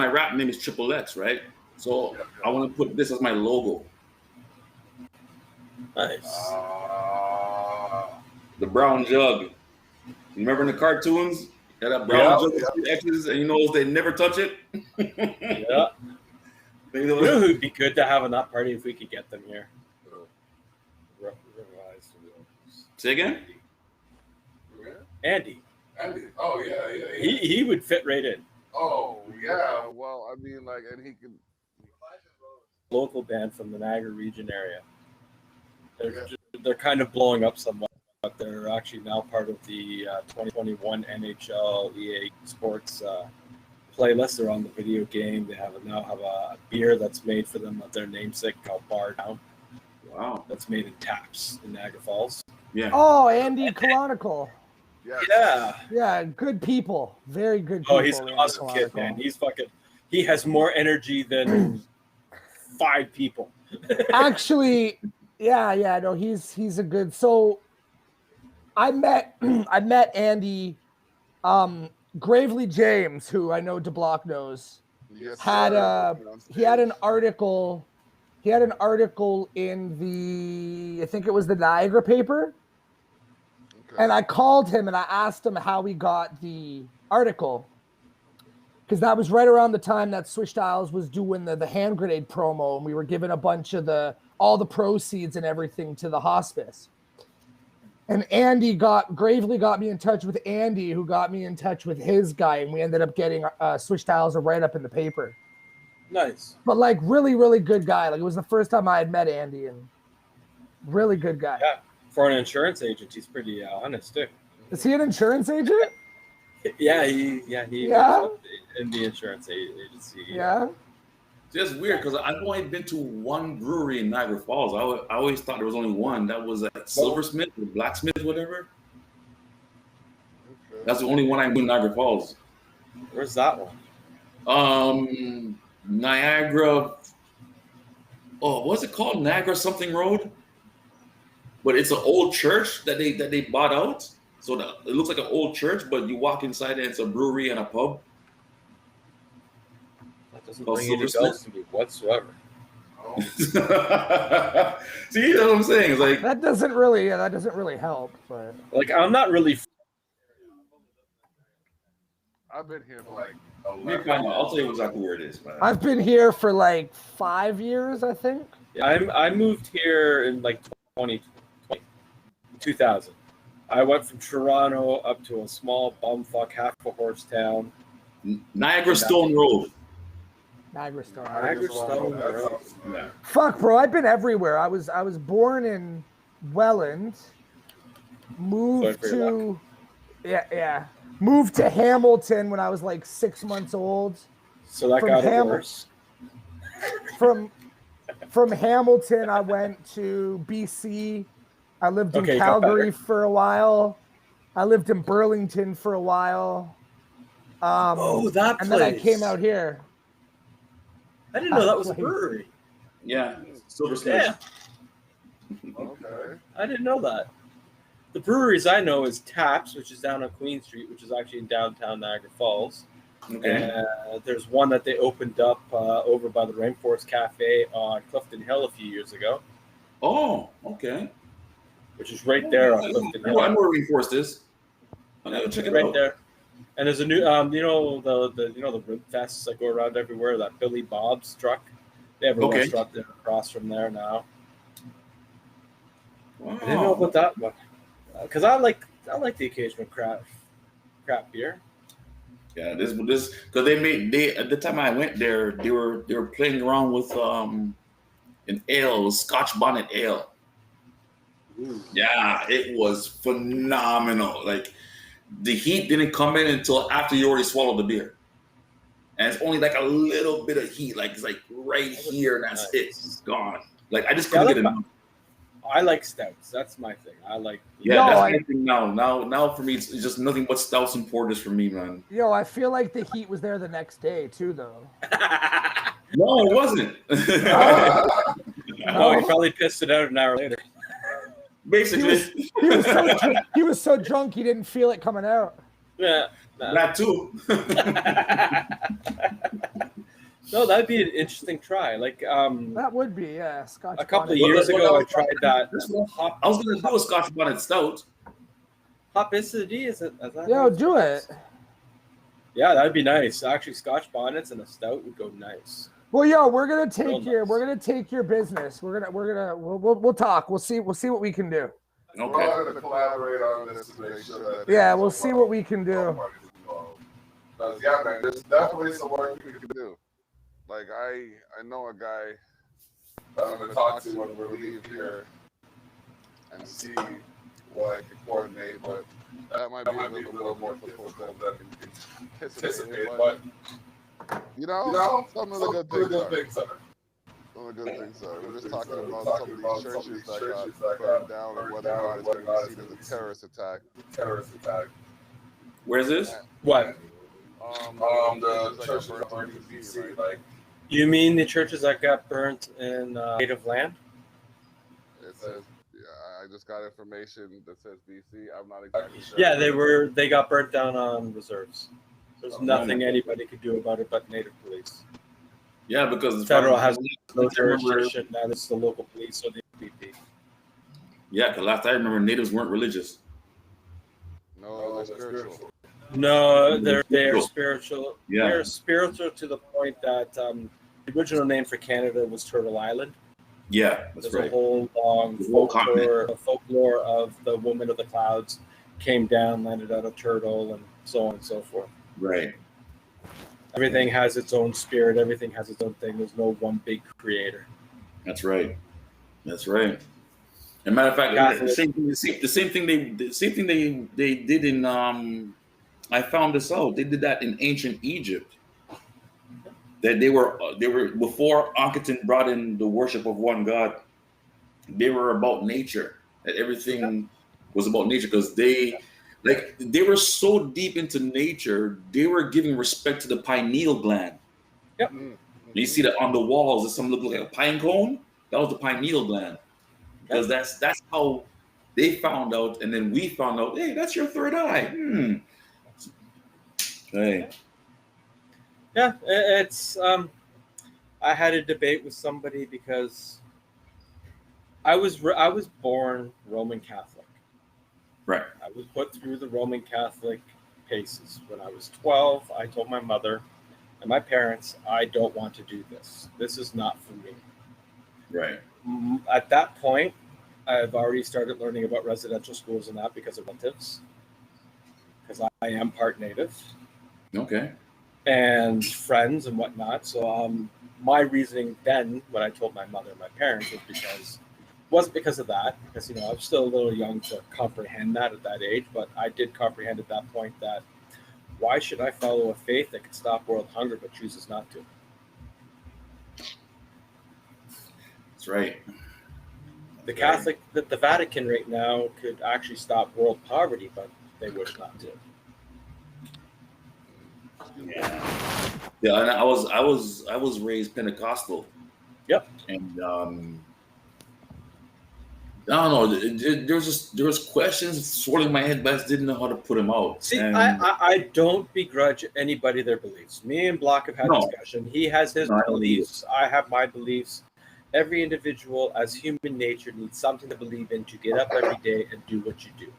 rap name is Triple X, right? So I want to put this as my logo. Nice. The brown jug. You remember in the cartoons? Had that brown jug with X's, and you know they never touch it. Yeah. You know who'd be good to have on that party if we could get them here? Say again? Andy. Oh yeah. He would fit right in. Oh yeah. Well, I mean, like, and he could. Local band from the Niagara region area. They're kind of blowing up somewhat, but they're actually now part of the 2021 NHL EA Sports playlist. They're on the video game. They now have a beer that's made for them at their namesake called Bar Down. Wow. That's made in taps in Niagara Falls. Yeah. Oh, Andy Canonical. Yes. Yeah, good people. Very good people. Oh, he's an awesome kid, man. He has more energy than 5 people. Actually, no, he's a good. So I met Andy Gravely James, who I know DeBlock knows. Yes, he had an article in the, I think it was the Niagara paper. Okay. And I called him and I asked him how he got the article. Because that was right around the time that Swish Styles was doing the hand grenade promo, and we were giving a bunch of all the proceeds and everything to the hospice. And Andy Gravely got me in touch with Andy, who got me in touch with his guy, and we ended up getting Swish Styles a write-up in the paper. Nice. But like really, really good guy. Like it was the first time I had met Andy, and really good guy. Yeah. For an insurance agent, he's pretty honest too. Is he an insurance agent? Yeah, he in the insurance agency. Yeah. It's just weird because I've only been to one brewery in Niagara Falls. I always thought there was only one. That was at Silversmith or Blacksmith, whatever. Okay. That's the only one I've been in Niagara Falls. Where's that one? Niagara. Oh, what's it called? Niagara something road. But it's an old church that they bought out. So it looks like an old church, but you walk inside and it's a brewery and a pub. That doesn't bring any bells to me whatsoever. Oh. See, that's what I'm saying. It's like that doesn't really help. But like I'm not really. I've been here for like. I'll tell you exactly where it is, man. I've been here for like 5 years, I think. Yeah, I moved here in like 2000. I went from Toronto up to a small bumfuck half a horse town. Niagara Stone Road. Niagara Stone Road. Yeah. Fuck, bro, I've been everywhere. I was born in Welland, moved to Yeah. Moved to Hamilton when I was like 6 months old. So that got worse. From Hamilton, I went to BC. I lived in Calgary for a while. I lived in Burlington for a while. That place. And then I came out here. I didn't know that was a brewery. Yeah, Silver Smith. Okay. I didn't know that. The breweries I know is Taps, which is down on Queen Street, which is actually in downtown Niagara Falls. Okay. There's one that they opened up over by the Rainforest Cafe on Clifton Hill a few years ago. Oh, okay. Which is right there on Clifton Hill. I know where Rainforest is. I'm gonna check it right out. There. And there's a new, the rib fests that go around everywhere. That Billy Bob's truck. They have a restaurant there across from there now. Wow. I didn't know about that one because I like the occasional craft beer. Yeah, this because they at the time I went there, they were playing around with an ale, Scotch bonnet ale. Ooh. Yeah, it was phenomenal. Like the heat didn't come in until after you already swallowed the beer, and it's only like a little bit of heat, like it's like right here, and that's it. It's gone. Like I just couldn't get enough. I like stouts. That's my thing. I like. Yeah, that's my thing now. Now for me, it's just nothing but stouts and porters for me, man. Yo, I feel like the heat was there the next day too, though. No, it wasn't. No, he probably pissed it out an hour later. Basically, he was so drunk he didn't feel it coming out. Yeah, that too. No, that'd be an interesting try. Like that would be, yeah. Scotch. A couple of years ago, I tried that. I was gonna do a Scotch bonnet stout. Hopicity, is it? Yo, do it. Yeah, that'd be nice. Actually, Scotch bonnets and a stout would go nice. Well, yo, we're gonna take your business. We'll talk. We'll see what we can do. Okay. We're gonna collaborate on this to make sure that. Yeah, we'll see what we can do. Yeah, man, there's definitely some work we can do. Like I know a guy that I'm gonna talk to when we leave here and see what I can coordinate, but that might be a little more difficult than anticipated. But you know, some of the good things are. Some of the good things are. We're just talking about some of these churches that got burned down and whether or not it's going to be seen as a terrorist attack. Where's this? What? The church that burned in BC, like. You mean the churches that got burnt in native land? It says, I just got information that says BC. I'm not exactly sure. Yeah, they got burnt down on reserves. There's nothing anybody could do about it but native police. Yeah, because the federal has no jurisdiction. That is the local police or the PP. Yeah, because last I remember, natives weren't religious. No, they're spiritual. No, they're spiritual. Yeah. They're spiritual to the point that the original name for Canada was Turtle Island. Yeah, that's There's right. a whole long folklore of the woman of the clouds came down, landed on a turtle, and so on and so forth. Right. Everything has its own spirit. Everything has its own thing. There's no one big creator. That's right. That's right. As a matter of fact, the same thing they did in I found this out. They did that in ancient Egypt. That they were before Akhenaten brought in the worship of one god. They were about nature. That everything was about nature because they were so deep into nature. They were giving respect to the pineal gland. Yep. You see that on the walls. There's something look like a pine cone. That was the pineal gland. Because that's how they found out, and then we found out. Hey, that's your third eye. Hey. Yeah, it's. I had a debate with somebody because I was born Roman Catholic. Right. I was put through the Roman Catholic paces. When I was 12, I told my mother and my parents, I don't want to do this. This is not for me. Right. At that point, I've already started learning about residential schools and that because of relatives. Because I am part native. Okay. And friends and whatnot. So my reasoning then, when I told my mother and my parents, was because, wasn't because of that, because I was still a little young to comprehend that at that age, but I did comprehend at that point that why should I follow a faith that could stop world hunger but chooses not to? That's right. The Catholic, the Vatican right now could actually stop world poverty, but they wish not to. Yeah, and I was raised Pentecostal. Yep. And I don't know. There was questions swirling in my head, but I just didn't know how to put them out. See, and I don't begrudge anybody their beliefs. Me and Block have had discussion. He has his beliefs. I have my beliefs. Every individual, as human nature, needs something to believe in to get up every day and do what you do.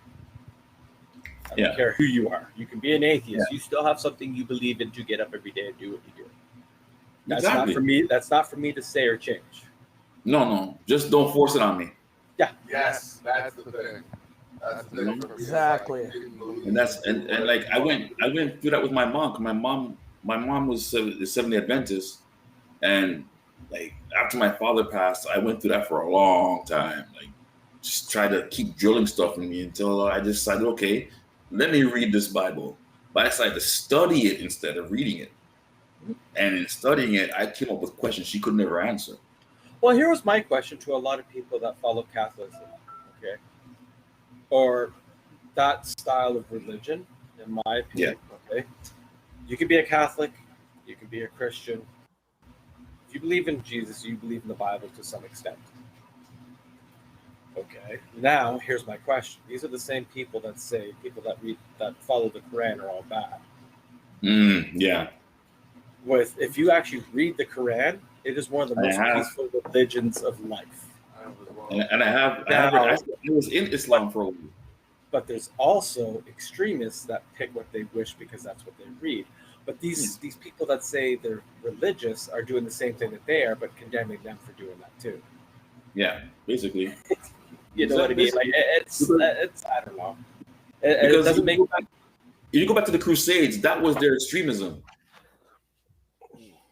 I don't care who you are. You can be an atheist. You still have something you believe in to get up every day and do what you do. That's not for me. That's not for me to say or change. No. Just don't force it on me. Yeah. Yes, that's the thing. That's the thing. Exactly. And like I went through that with my mom. My mom was the Seventh-day Adventist, and like after my father passed, I went through that for a long time. Like just try to keep drilling stuff in me until I decided, okay, let me read this Bible. But I decided to study it instead of reading it. And in studying it, I came up with questions she could never answer. Well, here was my question to a lot of people that follow Catholicism, okay? Or that style of religion, in my opinion, okay? You can be a Catholic, you can be a Christian. If you believe in Jesus, you believe in the Bible to some extent. Okay, now here's my question. These are the same people that say people that follow the Quran are all bad. Yeah. If you actually read the Quran, it is one of the most peaceful religions of life. And I was in Islam for a while. But there's also extremists that pick what they wish because that's what they read. But these people that say they're religious are doing the same thing that they are, but condemning them for doing that too. Yeah, basically. You know what I mean? Like it's I don't know. It doesn't make. If you go back to the Crusades, that was their extremism,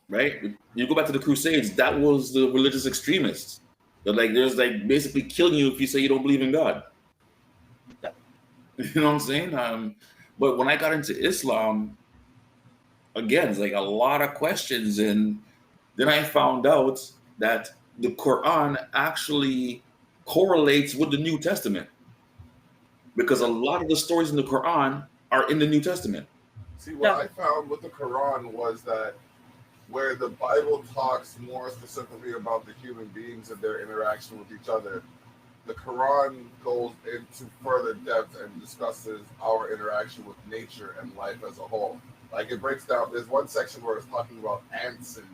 right? You go back to the Crusades, that was the religious extremists. There's basically killing you if you say you don't believe in God. Yeah. You know what I'm saying? But when I got into Islam, again, it's like a lot of questions, and then I found out that the Quran actually correlates with the New Testament, because a lot of the stories in the Quran are in the New Testament. See, what I found with the Quran was that where the Bible talks more specifically about the human beings and their interaction with each other, the Quran goes into further depth and discusses our interaction with nature and life as a whole. Like it breaks down, there's one section where it's talking about ants and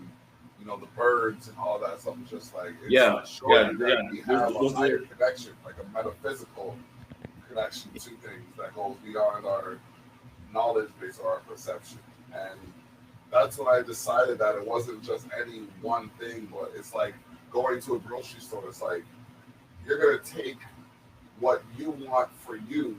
the birds and all that stuff. It's just like we have a higher connection, like a metaphysical connection to things that goes beyond our knowledge base or our perception. And that's when I decided that it wasn't just any one thing, but it's like going to a grocery store. It's like you're gonna take what you want for you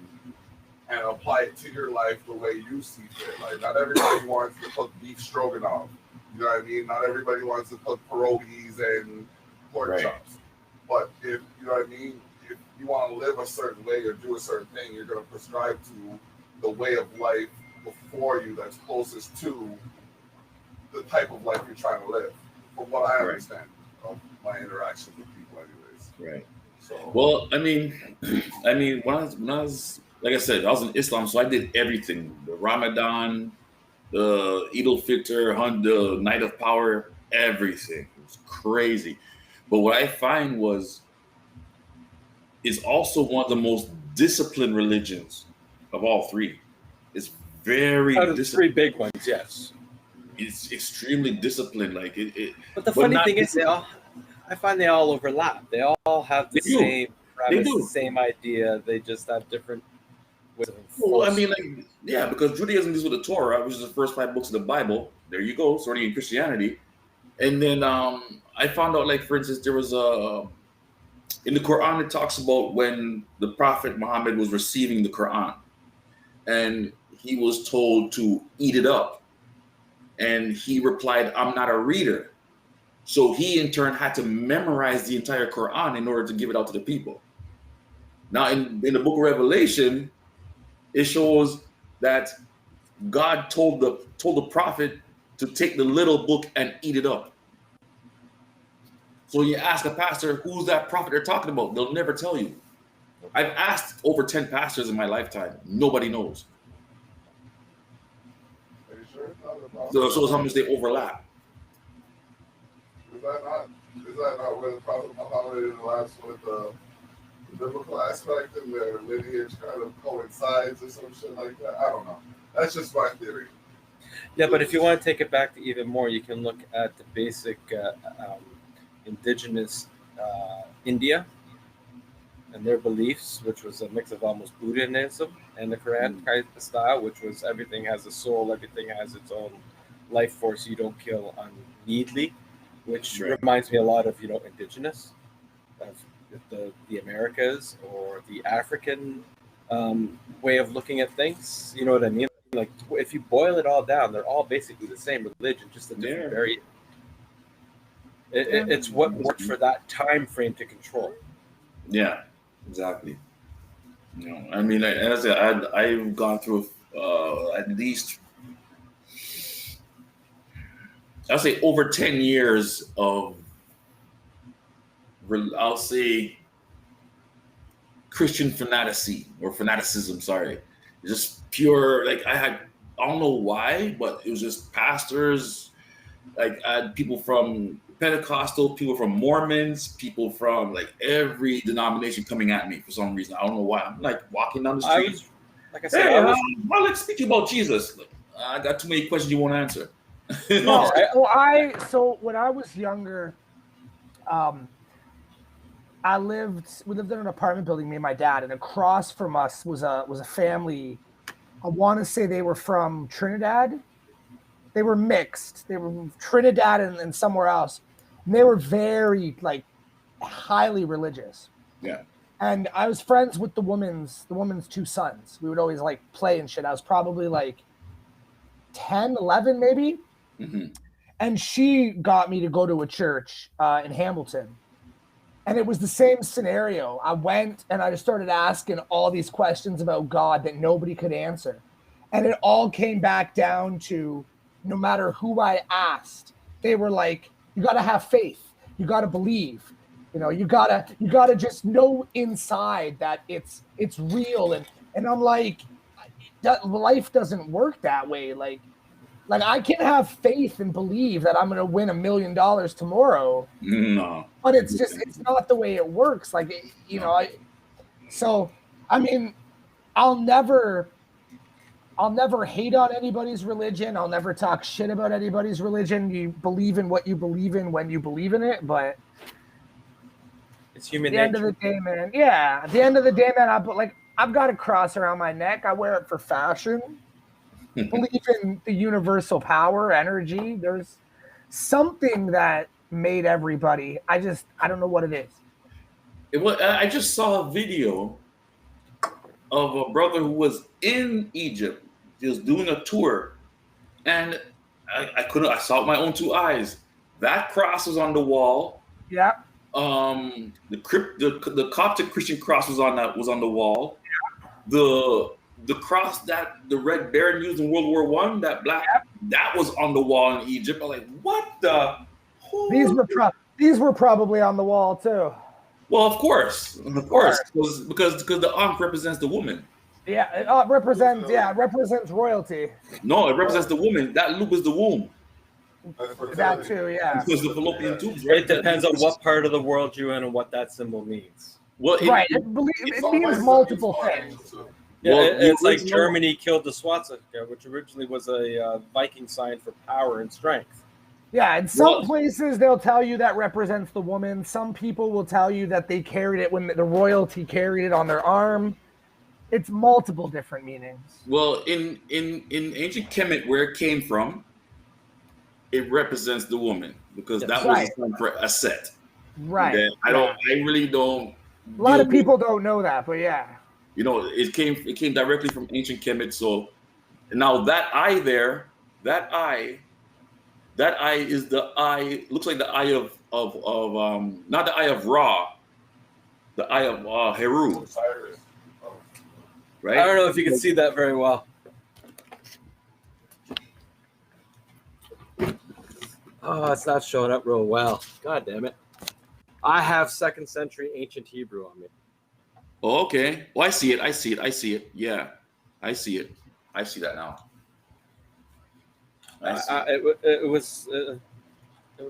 and apply it to your life the way you see fit. Like not everybody wants to cook beef stroganoff. You know what I mean? Not everybody wants to cook pierogies and pork chops. But if you know what I mean, if you want to live a certain way or do a certain thing, you're going to prescribe to the way of life before you that's closest to the type of life you're trying to live. From what I understand of my interactions with people, anyways. Right. So. Well, I mean, when I was like I said, I was in Islam, so I did everything: the Ramadan, the Eid al-Fitr, the Night of Power, everything. It was crazy. But what I find is also one of the most disciplined religions of all three. It's very disciplined. Three big ones, yes. It's extremely disciplined. But the funny thing is, I find they all overlap. They all have the same premise, the same idea. They just have different. Well, I mean, because Judaism is with the Torah, which is the first 5 books of the Bible. There you go, starting in Christianity. And then I found out, for instance, there was in the Quran, it talks about when the Prophet Muhammad was receiving the Quran, and he was told to eat it up. And he replied, "I'm not a reader." So he in turn had to memorize the entire Quran in order to give it out to the people. Now in the book of Revelation, it shows that God told the prophet to take the little book and eat it up. So you ask a pastor, who's that prophet they're talking about? They'll never tell you. I've asked over 10 pastors in my lifetime. Nobody knows. Are you sure it's not about So it shows how much they overlap. Is that not where the Prophet Muhammad interacts with the biblical aspect and their lineage kind of coincides or some shit like that? I don't know. That's just my theory. Yeah, but if you want to take it back to even more, you can look at the basic indigenous India and their beliefs, which was a mix of almost Buddhism and the Quran kind of style, which was everything has a soul, everything has its own life force. You don't kill unneedly, which reminds me a lot of indigenous, of the Americas or the African way of looking at things. You know what I mean? Like if you boil it all down, they're all basically the same religion, just a different variant. It's what worked for that time frame to control. Yeah, exactly. I mean, as I said, I've gone through at least, I'll say, over 10 years of, I'll say, Christian fanaticism. Sorry, just pure. Like I don't know why, but it was just pastors. Like I had people from Pentecostal, people from Mormons, people from like every denomination coming at me for some reason. I don't know why. I'm like walking down the street. Like I said, let's speak about Jesus. Like, I got too many questions you won't answer. No, so when I was younger, we lived in an apartment building, me and my dad, and across from us was a family. I want to say they were from Trinidad. They were mixed. They were Trinidad and somewhere else. And they were very like highly religious. Yeah. And I was friends with the woman's two sons. We would always like play and shit. I was probably like 10, 11 maybe. Mm-hmm. And she got me to go to a church in Hamilton. And it was the same scenario. I went and I just started asking all these questions about God that nobody could answer. And it all came back down to no matter who I asked, they were like, you got to have faith. You got to believe. You gotta just know inside that it's real. And I'm like, life doesn't work that way. Like I can have faith and believe that I'm going to win $1 million tomorrow. No. But it's not the way it works. Like, I mean, I'll never hate on anybody's religion. I'll never talk shit about anybody's religion. You believe in what you believe in when you believe in it, but it's human nature. At the end of the day, man. Yeah. At the end of the day, man, I've got a cross around my neck. I wear it for fashion. Believe in the universal power, energy. There's something that made everybody. I don't know what it is. I just saw a video of a brother who was in Egypt. He was doing a tour, and I saw it with my own two eyes. That cross was on the wall. Yeah. The Coptic Christian cross was on the wall. Yeah. The cross that the Red Baron used in World War I, that black, that was on the wall in Egypt. I'm like, what the? These were probably on the wall too. Well, of course, because the Ankh represents the woman. Yeah, it represents royalty. No, it represents the woman. That loop is the womb. That too, yeah. Because the fallopian tubes, right? It depends on what part of the world you're in and what that symbol means. Well, it means multiple things. Yeah, it's like Germany killed the swastika, which originally was a Viking sign for power and strength. Yeah, in some places they'll tell you that represents the woman. Some people will tell you that they carried it when the royalty carried it on their arm. It's multiple different meanings. Well, in ancient Kemet, where it came from, it represents the woman because that was a sign for Aset. Right. I really don't. A lot of people don't know that, but yeah. It came directly from ancient Kemet. So now that eye That eye is the eye. Looks like the eye of not the eye of Ra, the eye of Heru, Osiris. Oh. right? I don't know if you can see that very well. Oh, it's not showing up real well. God damn it. I have 2nd century ancient Hebrew on me. Oh, okay. Well, I see it. I see it. I see it. Yeah, I see it. I see that now. I see it. It was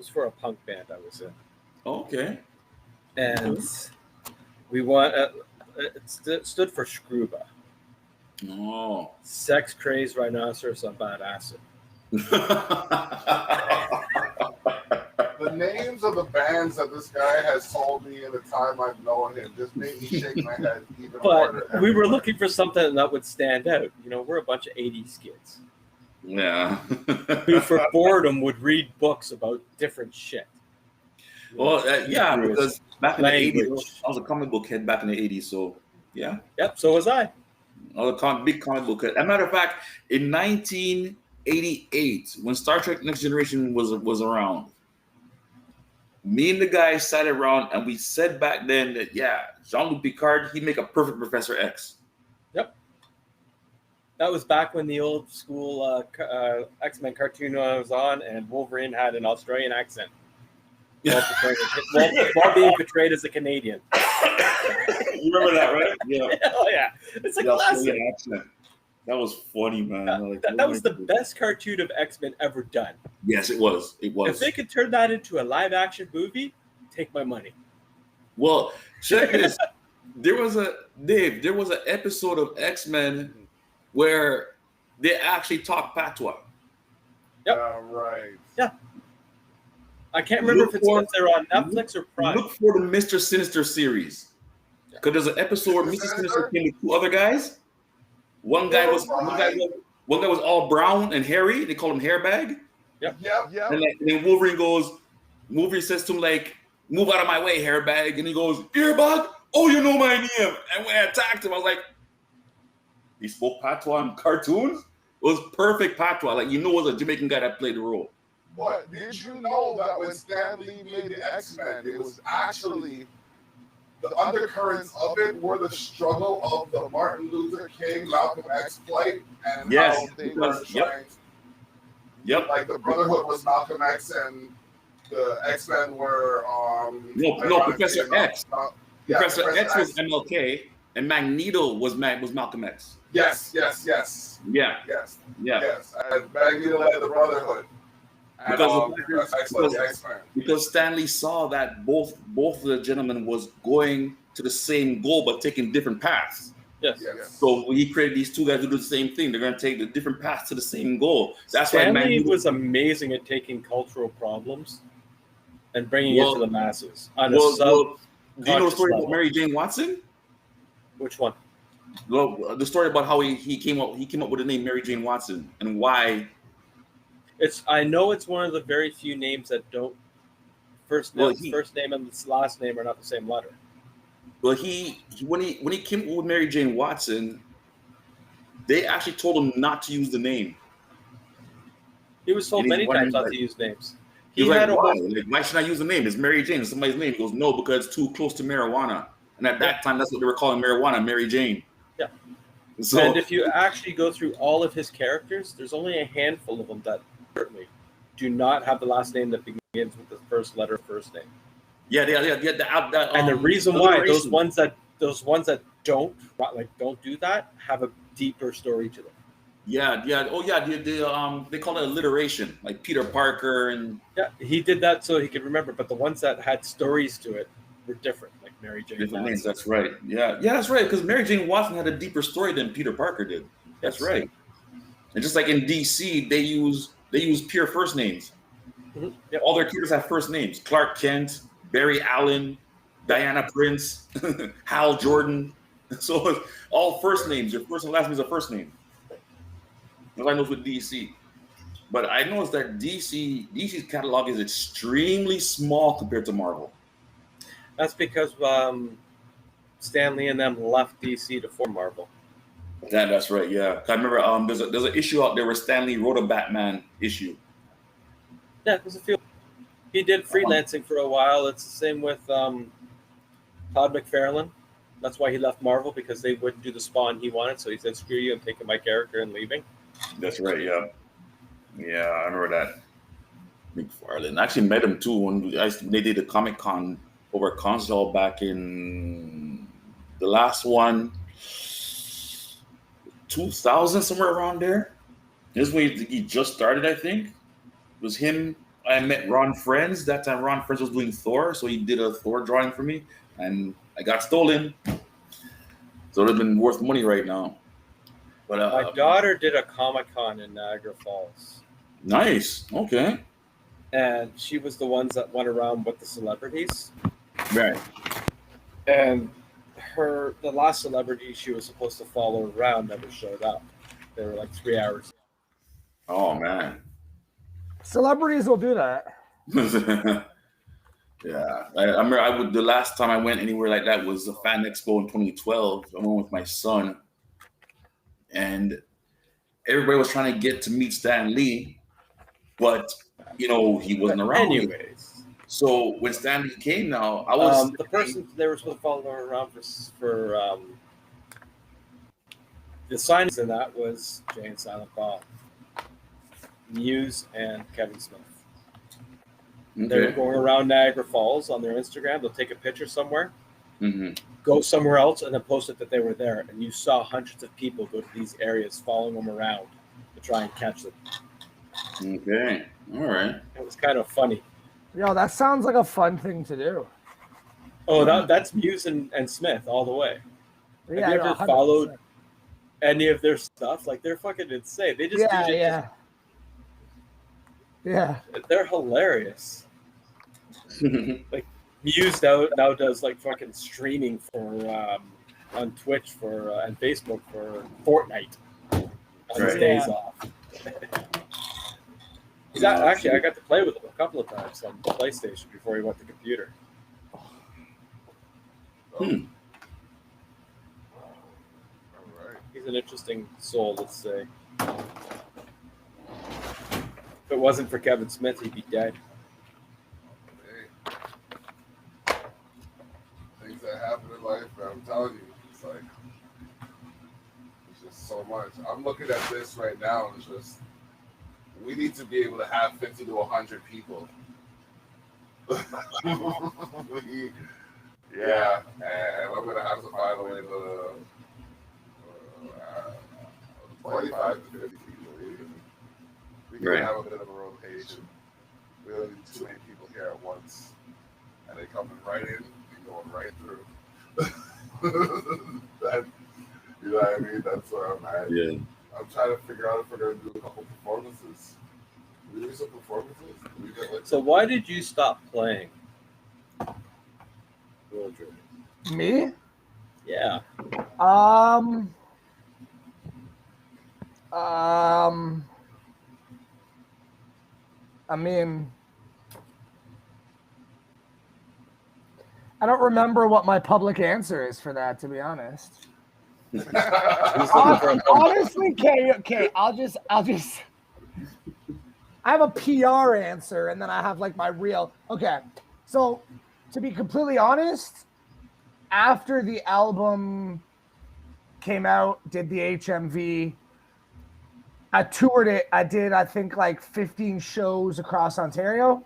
for a punk band I was in. Okay. And we want it stood for Scruba. Oh. Sex crazed rhinoceros on bad acid. The names of the bands that this guy has told me in the time I've known him just made me shake my head even harder. But we were looking for something that would stand out. You know, we're a bunch of 80s kids Yeah. who, for boredom, would read books about different shit. Well, yeah, because back in the Language. 80s, I was a comic book head back in the 80s, so yeah. Yep, so was I. I was a big comic book head. As a matter of fact, in 1988, when Star Trek Next Generation was around, me and the guys sat around and we said back then that, yeah, Jean-Luc Picard, he'd make a perfect Professor X. Yep. That was back when the old school X-Men cartoon was on and Wolverine had an Australian accent. While being portrayed as a Canadian. You remember that, right? Yeah. Oh, yeah. It's a classic. That was funny, man. That was the best cartoon of X-Men ever done. Yes, it was. It was. If they could turn that into a live-action movie, take my money. Well, check this. There was an episode of X-Men where they actually talked patois. Yep. Right. Yeah. I can't remember if they're on Netflix or Prime. Look for the Mr. Sinister series. Because there's an episode where Mr. Sinister came with 2 other guys. One guy was all brown and hairy. They call him Hairbag. Yep. And then Wolverine says to him, like, move out of my way, Hairbag. And he goes, Earbug? Oh, you know my name. And when I attacked him, I was like, he spoke patois in cartoons? It was perfect patois. Like, you know, it was a Jamaican guy that played the role. But did you know that when Stan Lee made the X-Men, it was actually the undercurrents of it were the struggle of the Martin Luther King, Malcolm X plight, and how they were trying. Yep. Like the Brotherhood was Malcolm X, and the X-Men were no, Professor X. Professor X was MLK, and Magneto was Malcolm X. Yes. Yeah. And Magneto led the Brotherhood. Because Stanley saw that both of the gentlemen was going to the same goal but taking different paths. Yes. So he created these 2 guys to do the same thing. They're going to take the different paths to the same goal. That's Stanley why Magneto was amazing at taking cultural problems and bringing it to the masses. On do you know the story about Mary Jane Watson? Which one? Well, the story about how he came up with the name Mary Jane Watson and why. I know it's one of the very few names that don't first name and last name are not the same letter. Well, when he came up with Mary Jane Watson, they actually told him not to use the name. He was told many times not to use names. He was like, why should I use the name? It's Mary Jane. It's somebody's name. He goes, no, because it's too close to marijuana. And at that time, that's what they were calling marijuana, Mary Jane. Yeah. So, and if you actually go through all of his characters, there's only a handful of them that certainly do not have the last name that begins with the first letter of first name. Yeah. And the reason why those ones that don't do that have a deeper story to them. Yeah. Oh, yeah. They call it alliteration, like Peter Parker and. Yeah, he did that so he could remember. But the ones that had stories to it were different, like Mary Jane. Different names. That's right. Yeah, that's right. Because Mary Jane Watson had a deeper story than Peter Parker did. That's right. And just like in DC, they use pure first names. Mm-hmm. Yep. All their characters have first names: Clark Kent, Barry Allen, Diana Prince, Hal Jordan. So it's all first names. Your first and last name is a first name. That's what I know with DC. But I noticed that DC's catalog is extremely small compared to Marvel. That's because Stan Lee and them left DC to form Marvel. Yeah, that's right. Yeah, I remember there's an issue out there where Stan Lee wrote a Batman issue. Yeah, it was a few. He did freelancing for a while. It's the same with Todd McFarlane. That's why he left Marvel, because they wouldn't do the Spawn he wanted. So he said, "Screw you! I'm taking my character and leaving." That's right. Yeah, yeah, I remember that. McFarlane. I actually met him too when they did the Comic Con over console back in the last one, 2000, somewhere around there. This is when he just started, I think. It was him. I met Ron Friends. That time Ron Friends was doing Thor, so he did a Thor drawing for me, and I got stolen. So it would have been worth money right now. But My daughter did a Comic-Con in Niagara Falls. Nice. Okay. And she was the ones that went around with the celebrities. Right. And the last celebrity she was supposed to follow around never showed up. They were like 3 hours. Oh, man. Celebrities will do that. Yeah, I remember the last time I went anywhere like that was the Fan Expo in 2012. I went with my son, and everybody was trying to get to meet Stan Lee, but he wasn't around. Anyways, so when Stan Lee came, now I was the person they were supposed to follow around for the signings, and that was Jay and Silent Bob, Muse, and Kevin Smith. Okay. They were going around Niagara Falls on their Instagram. They'll take a picture somewhere, mm-hmm. go somewhere else, and then post it that they were there. And you saw hundreds of people go to these areas following them around to try and catch them. Okay. All right. It was kind of funny. Yo, that sounds like a fun thing to do. Oh, that's Muse and Smith all the way. Yeah, Have you ever followed any of their stuff? Like, they're fucking insane. They just Yeah. They're hilarious. Like, Muse now does like fucking streaming for on Twitch and Facebook for Fortnite on his days off. Actually, I got to play with him a couple of times on the PlayStation before he went to computer. All right. He's an interesting soul, let's say. If it wasn't for Kevin Smith, he'd be dead. Hey. Things that happen in life, man, I'm telling you, it's just so much. I'm looking at this right now, and it's just, we need to be able to have 50 to 100 people. Yeah, and I'm gonna have to find a way to 25 to 50 people. We can have a bit of a rotation. We don't need too many people here at once, and they coming right in and going right through. You know what I mean? That's where I'm at. Yeah. I'm trying to figure out if we're gonna do a couple performances. We do some performances. So why did you stop playing? Wooldridge? Me? Yeah. I mean, I don't remember what my public answer is for that, to be honest. Honestly, okay, I'll just I have a PR answer, and then I have like my real. Okay, so to be completely honest, after the album came out, did the HMV, I toured it. I did, I think, like 15 shows across Ontario,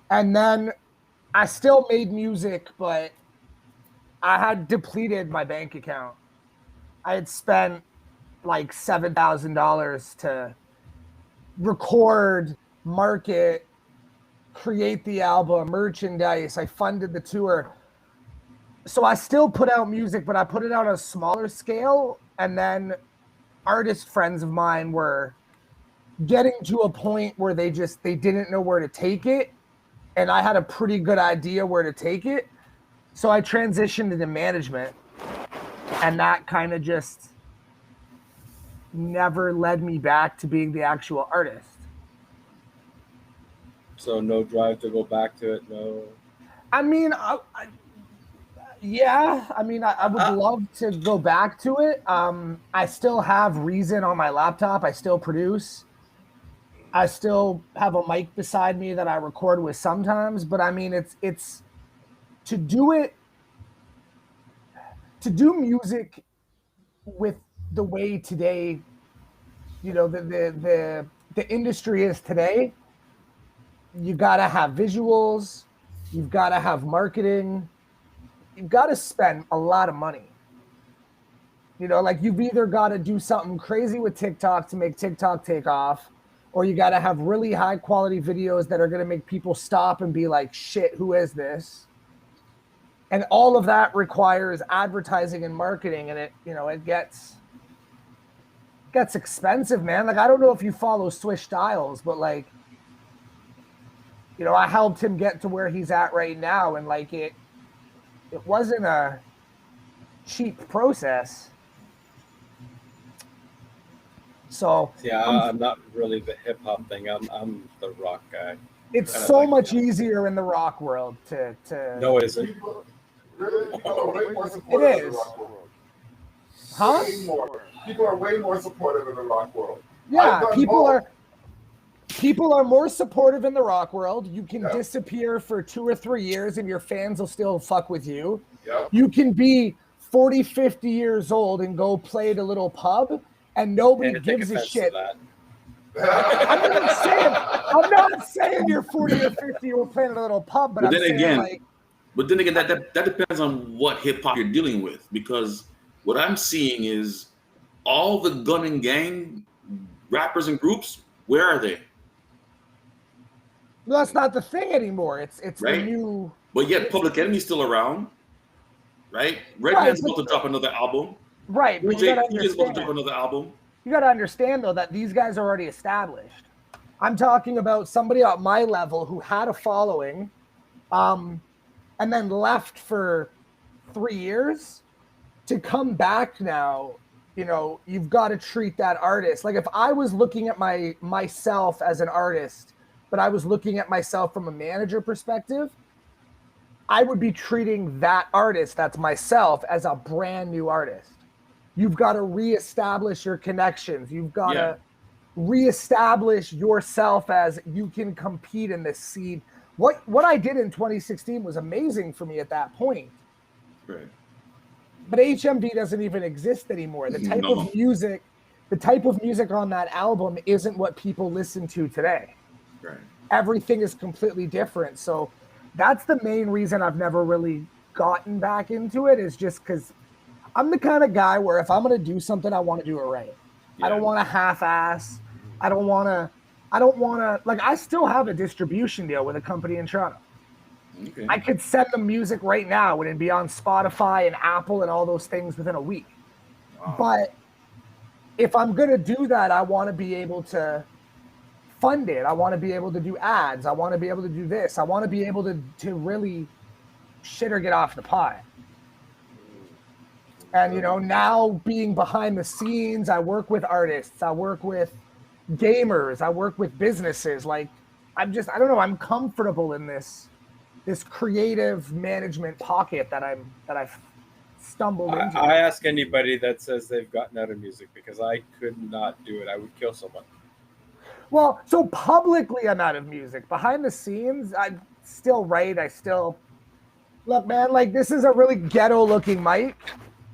and then I still made music, but I had depleted my bank account. I had spent like $7,000 to record, market, create the album, merchandise. I funded the tour. So I still put out music, but I put it out on a smaller scale. And then artist friends of mine were getting to a point where they didn't know where to take it. And I had a pretty good idea where to take it. So I transitioned into management, and that kind of just never led me back to being the actual artist. So no drive to go back to it, no? I mean, I would love to go back to it. I still have Reason on my laptop. I still produce. I still have a mic beside me that I record with sometimes, but I mean, it's to do music with the way today, the industry is today. You got to have visuals, you've got to have marketing, you've got to spend a lot of money. Like you've either got to do something crazy with TikTok to make TikTok take off, or you got to have really high quality videos that are going to make people stop and be like, shit, who is this? And all of that requires advertising and marketing, and it gets expensive, man. Like, I don't know if you follow Swish Styles, but like, I helped him get to where he's at right now, and like it wasn't a cheap process. So yeah, I'm not really the hip hop thing. I'm the rock guy. It's so much easier in the rock world to. No, it isn't. Really? People are way more supportive It in is. the rock world. Huh? People are way more supportive in the rock world. Yeah, people are more supportive in the rock world. You can disappear for 2 or 3 years and your fans will still fuck with you. Yeah. You can be 40, 50 years old and go play at a little pub and nobody gives a shit. I'm not saying you're 40 or 50 year old playing at a little pub, but I'm saying that depends on what hip hop you're dealing with, because what I'm seeing is all the gun and gang rappers and groups, where are they? Well, that's not the thing anymore. It's right? The new. But yet Public Enemy's still around, right? Redman's about to drop another album. Right, but you gotta DJ's about to drop another album. You gotta understand though that these guys are already established. I'm talking about somebody at my level who had a following, and then left for 3 years to come back now. You've got to treat that artist. Like if I was looking at myself as an artist, but I was looking at myself from a manager perspective, I would be treating that artist, that's myself, as a brand new artist. You've got to reestablish your connections. You've got to reestablish yourself as you can compete in this scene. What I did in 2016 was amazing for me at that point. Right. But HMV doesn't even exist anymore. The type of music on that album isn't what people listen to today. Right. Everything is completely different. So that's the main reason I've never really gotten back into it, is just because I'm the kind of guy where if I'm going to do something, I want to do it right. Yeah. I don't want to half-ass. I don't want to, like, I still have a distribution deal with a company in Toronto. Okay. I could send them music right now and it'd be on Spotify and Apple and all those things within a week. Wow. But if I'm going to do that, I want to be able to fund it. I want to be able to do ads. I want to be able to do this. I want to be able to really shit or get off the pot. And, now being behind the scenes, I work with artists. I work with gamers. I work with businesses. Like, I don't know. I'm comfortable in this creative management pocket that I've stumbled into. I ask anybody that says they've gotten out of music, because I could not do it. I would kill someone. Well, so publicly I'm out of music. Behind the scenes, I still write. Look, man, like, this is a really ghetto looking mic.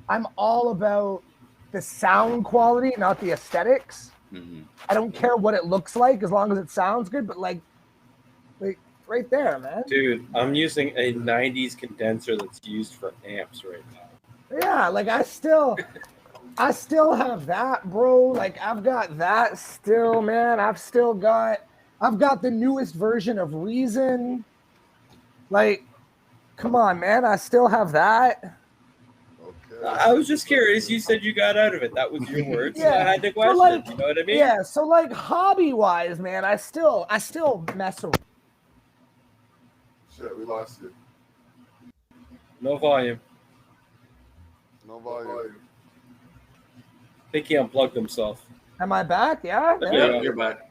I'm all about the sound quality, not the aesthetics. Mm-hmm. I don't care what it looks like as long as it sounds good, but like right there, man. Dude, I'm using a 90s condenser that's used for amps right now. Yeah, like I still have that, bro. Like I've got that still, man. I've got the newest version of Reason. Like, come on, man. I still have that. Okay. I was just curious. You said you got out of it. That was your words. Yeah. So I had to question. Like, you know what I mean? Yeah. So like hobby-wise, man, I still mess around. Shit, we lost you. No volume. No volume. I think he unplugged himself. Am I back? Yeah? Yeah, you're back.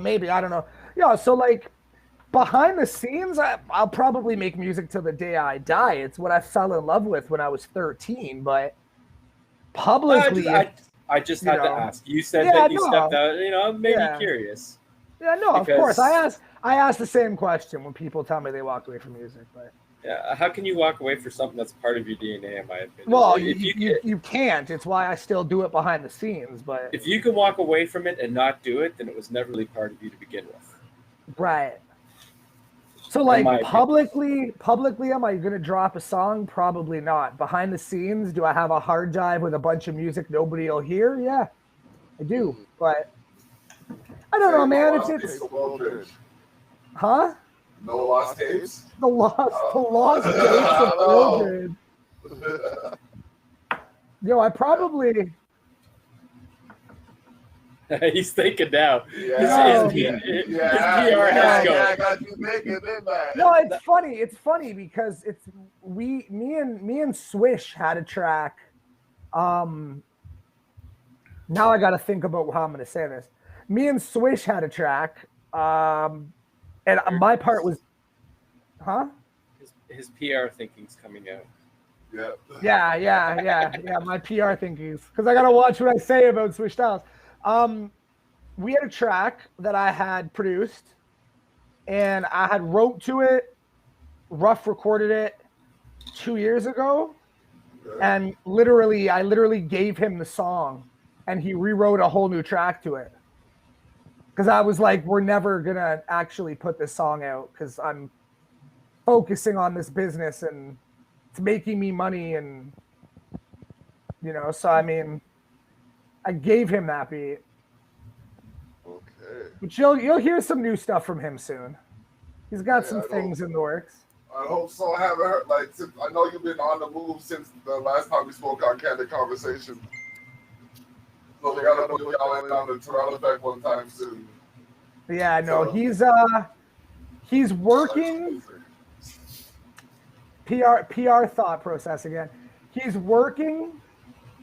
Maybe. I don't know. Yeah, so like behind the scenes, I'll probably make music till the day I die. It's what I fell in love with when I was 13, but publicly... I just had to ask. You said that you stepped out, made me curious. Yeah, no, of course. I ask the same question when people tell me they walked away from music, but yeah, how can you walk away for something that's part of your DNA? In my opinion. Well, you can't. It's why I still do it behind the scenes. But if you can walk away from it and not do it, then it was never really part of you to begin with. Right. So, like, publicly, am I going to drop a song? Probably not. Behind the scenes, do I have a hard drive with a bunch of music nobody will hear? Yeah, I do. But I don't know, man. It's huh? No lost tapes? The lost tapes of Wooldridge. Yo, I probably... He's thinking now. Yeah. His PR has go. I got you thinking, didn't I? No, it's funny. It's funny because me and Swish had a track. Now I got to think about how I'm going to say this. Me and Swish had a track. And my part was, huh? His PR thinking's coming out. Yeah. My PR thinking's because I gotta watch what I say about Swish Styles. We had a track that I had produced, and I had wrote to it, rough recorded it 2 years ago, and I literally gave him the song, and he rewrote a whole new track to it. Because I was like, we're never going to actually put this song out because I'm focusing on this business and it's making me money. And, so I mean, I gave him that beat. Okay. But you'll hear some new stuff from him soon. He's got some things in the works. I hope so. I haven't heard, I know you've been on the move since the last time we spoke on Candid Conversation. So we gotta put y'all in on the Terrell Effect one time soon. Yeah, no, he's working. PR thought process again. He's working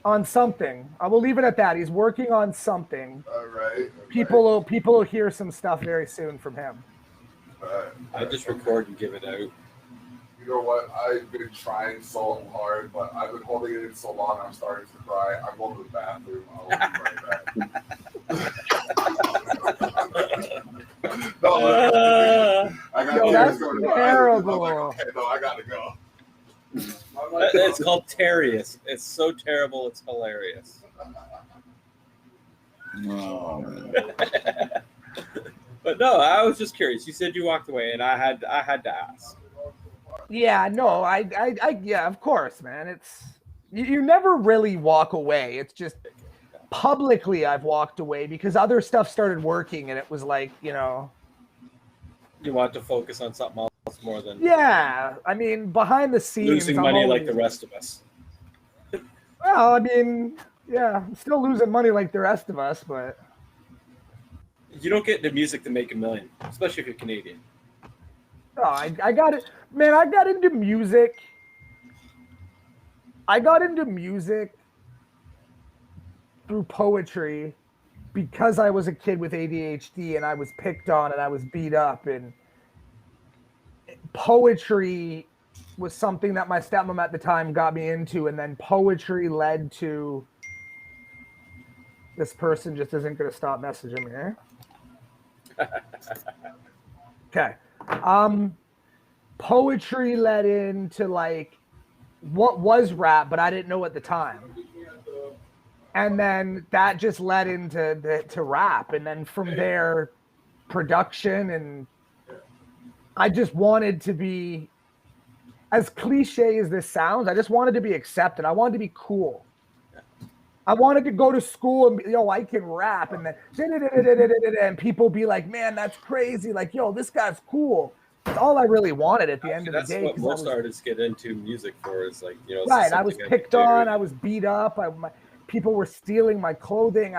on something. I will leave it at that. He's working on something. All right. People will hear some stuff very soon from him. I just record and give it out. You know what? I've been trying so hard, but I've been holding it in so long. I'm starting to cry. I'm going to the bathroom. I'll be right back. That's terrible. Okay, no, I gotta go. It's called Terrius. It's so terrible. It's hilarious. Oh, man. But no, I was just curious. You said you walked away, and I had to ask. Yeah, no, yeah, of course, man. It's you never really walk away. It's just publicly I've walked away because other stuff started working, and it was like, you want to focus on something else more than I mean, behind the scenes, losing money like the rest of us. Well, I mean, yeah, I'm still losing money like the rest of us, but you don't get into music to make $1 million, especially if you're Canadian. Oh, I got it, man. I got into music through poetry because I was a kid with ADHD and I was picked on and I was beat up, and poetry was something that my stepmom at the time got me into, and then poetry led to this person just isn't going to stop messaging me. Okay. Poetry led into like what was rap, but I didn't know at the time. And then that just led into to rap. And then from there, production. And I just wanted to be, as cliche as this sounds, I just wanted to be accepted. I wanted to be cool. I wanted to go to school and be, I can rap. And then and people be like, man, that's crazy. Like, this guy's cool. That's all I really wanted at the end of the day. That's what most artists get into music for, is like, right. I was picked on. I was beat up. People were stealing my clothing.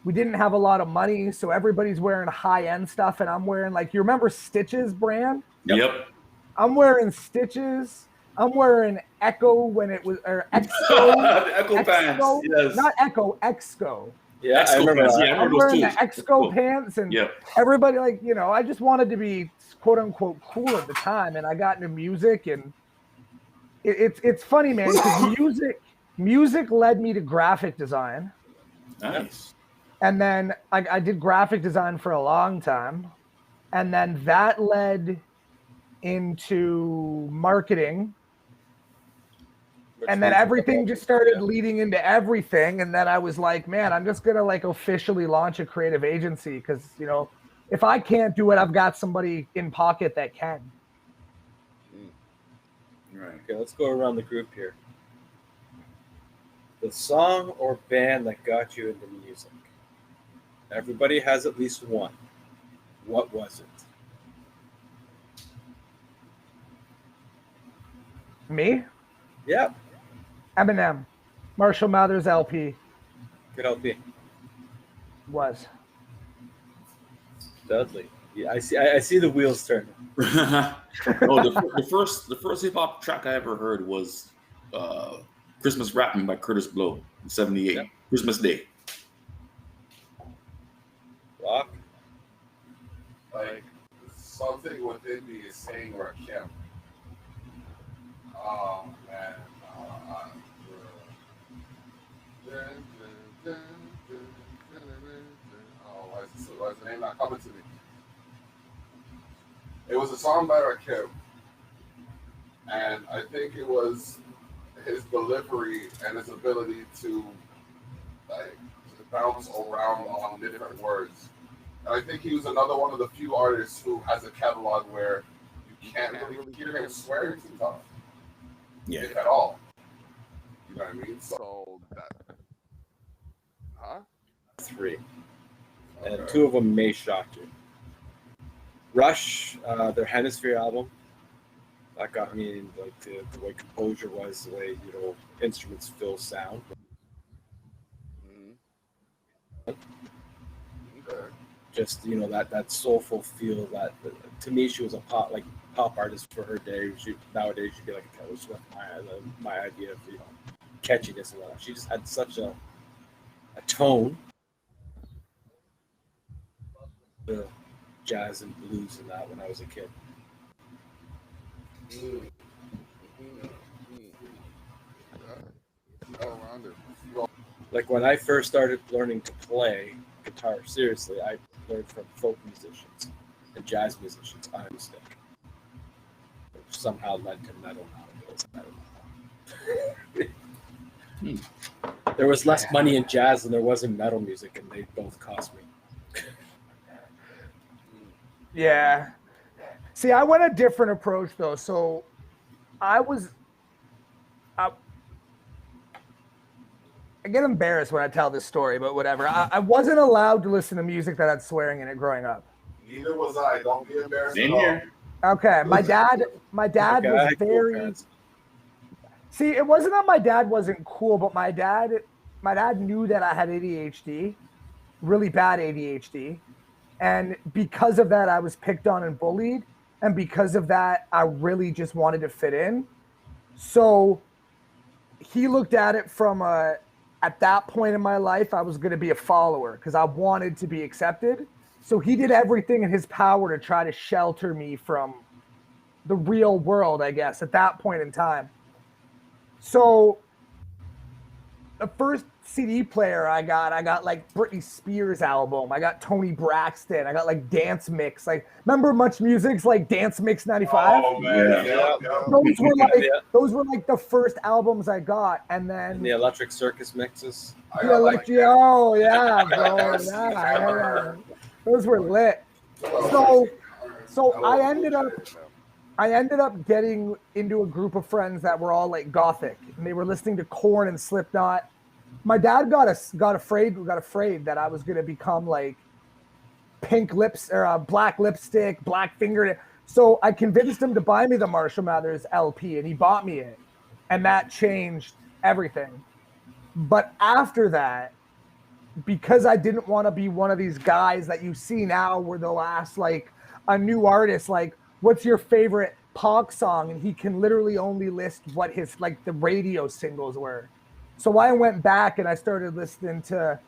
We didn't have a lot of money, so everybody's wearing high-end stuff, and I'm wearing, like, you remember Stitches brand? Yep. I'm wearing Stitches. I'm wearing Echo when it was, or Exco. Echo pants. Yes. Not Echo, Exco. Yeah, I remember that. I'm wearing the Exco pants, and everybody, like, I just wanted to be quote-unquote cool at the time, and I got into music, and it's funny, man, because music led me to graphic design. Nice. And then I did graphic design for a long time. And then that led into marketing. And then everything just started leading into everything. And then I was like, man, I'm just going to like officially launch a creative agency because, you know, if I can't do it, I've got somebody in pocket that can. Right. Okay, let's go around the group here. The song or band that got you into music. Everybody has at least one. What was it? Me? Yep. Eminem. Marshall Mathers LP. Good LP. Was. Dudley. Yeah, I see the wheels turning. The first hip hop track I ever heard was Christmas Rapping by Curtis Blow in '78. Yep. Christmas Day. Rock. Like something within me is saying Rakim. Oh man. Why is the name not coming to me? It was a song by Rakim, and I think it was his delivery and his ability to like to bounce around on different words. And I think he was another one of the few artists who has a catalog where you can't really hear him swearing too tough, if at all. You know what I mean? So that, huh? 3, and 2 of them may shock you. Rush, their Hemisphere album, that got me in, like the way composure was, the way, you know, instruments fill sound. Okay. Just, you know, that soulful feel. That to me, she was a pop artist for her day. Nowadays she'd be like a Taylor Swift. My idea of, you know, catchiness and all that. She just had such a tone. The jazz and blues and that when I was a kid. Like when I first started learning to play guitar seriously, I learned from folk musicians and jazz musicians on a stick, which somehow led to metal nowadays. I don't know. There was less money in jazz than there was in metal music, and they both cost me. Yeah. See, I went a different approach though. So I get embarrassed when I tell this story, but whatever. I wasn't allowed to listen to music that had swearing in it growing up. Neither was I. Don't be embarrassed at all. Okay. My dad was very... See, it wasn't that my dad wasn't cool, but my dad knew that I had ADHD, really bad ADHD. And because of that, I was picked on and bullied. And because of that, I really just wanted to fit in. So he looked at it from at that point in my life, I was going to be a follower because I wanted to be accepted. So he did everything in his power to try to shelter me from the real world, I guess, at that point in time. So the first CD player I got like Britney Spears album. I got Tony Braxton. I got like Dance Mix. Like, remember Much Music's like Dance Mix 95? Oh man, yeah. Those were like the first albums I got, and then the Electric Circus mixes. Yeah, bro. Yeah. Those were lit. So I ended up getting into a group of friends that were all like gothic, and they were listening to Korn and Slipknot. My dad got afraid that I was gonna become like pink lips or black lipstick, black finger. So I convinced him to buy me the Marshall Mathers LP, and he bought me it, and that changed everything. But after that, because I didn't want to be one of these guys that you see now where they'll ask like a new artist, like, what's your favorite punk song? And he can literally only list what his, like, the radio singles were. So I went back and I started listening to,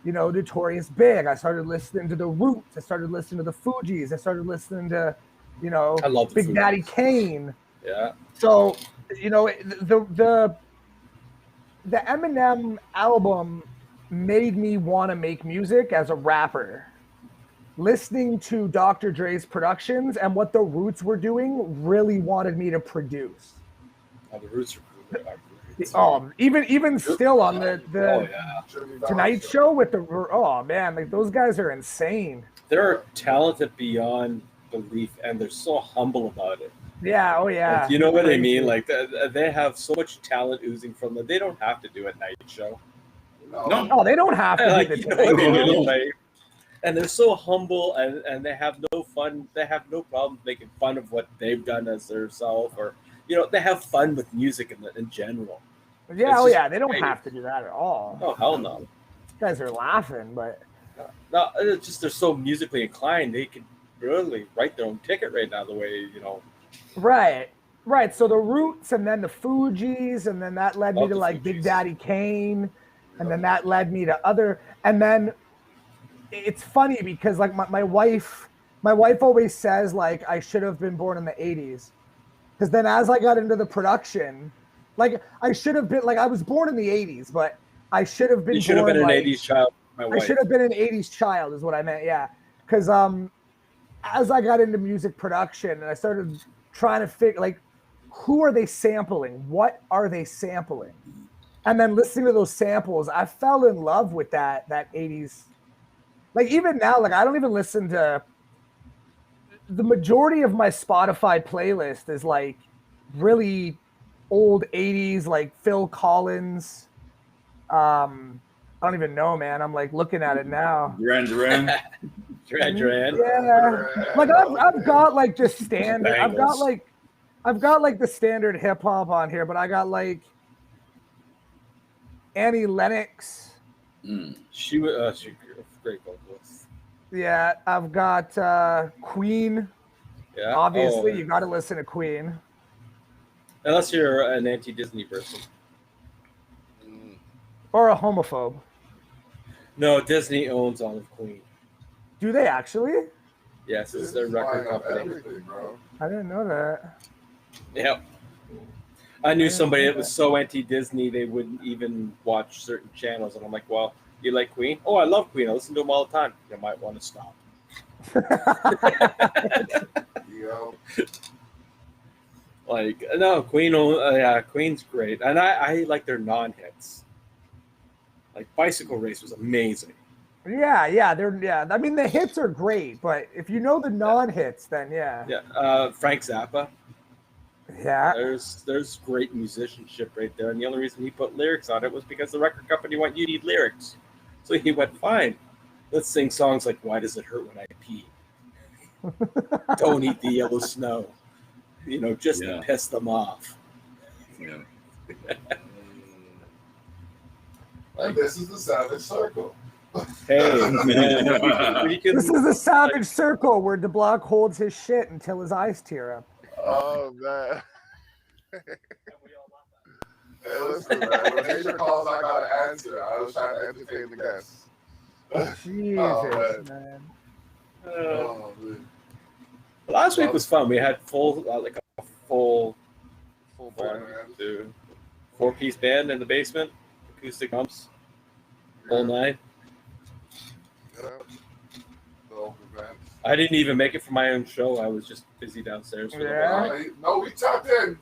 you know, Notorious Big. I started listening to The Roots. I started listening to the Fugees. I started listening to, you know, Big Daddy Kane. Yeah. So, you know, the Eminem album made me want to make music as a rapper. Listening to Dr. Dre's productions and what the Roots were doing really wanted me to produce. Oh, the Roots are great. Even still on the yeah. Tonight Show with the man, like those guys are insane. They're talented beyond belief, and they're so humble about it. Yeah, oh yeah. Like, you know what I mean? Like they have so much talent oozing from them. They don't have to do a night show. No, they don't have to like, do you know what I mean? Like, and they're so humble, and they have no fun. They have no problem making fun of what they've done as themselves, or they have fun with music in general. Yeah, they don't have to do that at all. Oh hell no! You guys are laughing, but no, it's just they're so musically inclined. They can really write their own ticket right now. The way Right. So the Roots, and then the Fugees, and then that led me to like Big Daddy Kane, and then that led me to other, and then. It's funny because like my wife always says like I should have been born in the 80s, because then as I got into the production, like I should have been like I was born in the 80s, but I should have been. You should have been an 80s child. I should have been an 80s child is what I meant. Yeah, because as I got into music production and I started trying to figure like who are they sampling, what are they sampling, and then listening to those samples, I fell in love with that 80s. Like even now, like I don't even listen to the majority of my Spotify playlist is like really old 80s, like Phil Collins. I don't even know, man. I'm like looking at it now. Duran. Yeah. Like I've got like just standard. I've got like the standard hip hop on here, but I got like Annie Lennox. She was great vocalist. Yeah, I've got Queen. Yeah, obviously you got to listen to Queen. Unless you're an anti-Disney person or a homophobe. No, Disney owns all of Queen. Do they actually? Yes, it's their record company. I didn't know that. Yep. I knew somebody that was so anti-Disney they wouldn't even watch certain channels, and I'm like, well, you like Queen? Oh, I love Queen. I listen to them all the time. You might want to stop. Like, no, Queen's great, and I like their non-hits. Like Bicycle Race was amazing. Yeah. I mean, the hits are great, but if you know the non-hits, then yeah. Yeah, Frank Zappa. Yeah. There's great musicianship right there, and the only reason he put lyrics on it was because the record company went, you need lyrics. So he went, fine, let's sing songs like Why Does It Hurt When I Pee? Don't Eat the Yellow Snow. Just to piss them off. Yeah. And this is the Savage Circle. Hey, man. This is the Savage Circle where DeBlock holds his shit until his eyes tear up. Oh, man. Hey, listen, man. When Nature calls, I got to answer. I was trying to entertain the guests. Jesus, man. Man. Last week was fun. We had full band. 4-piece band in the basement, acoustic drums, whole nine. I didn't even make it for my own show. I was just busy downstairs. No, we tapped in.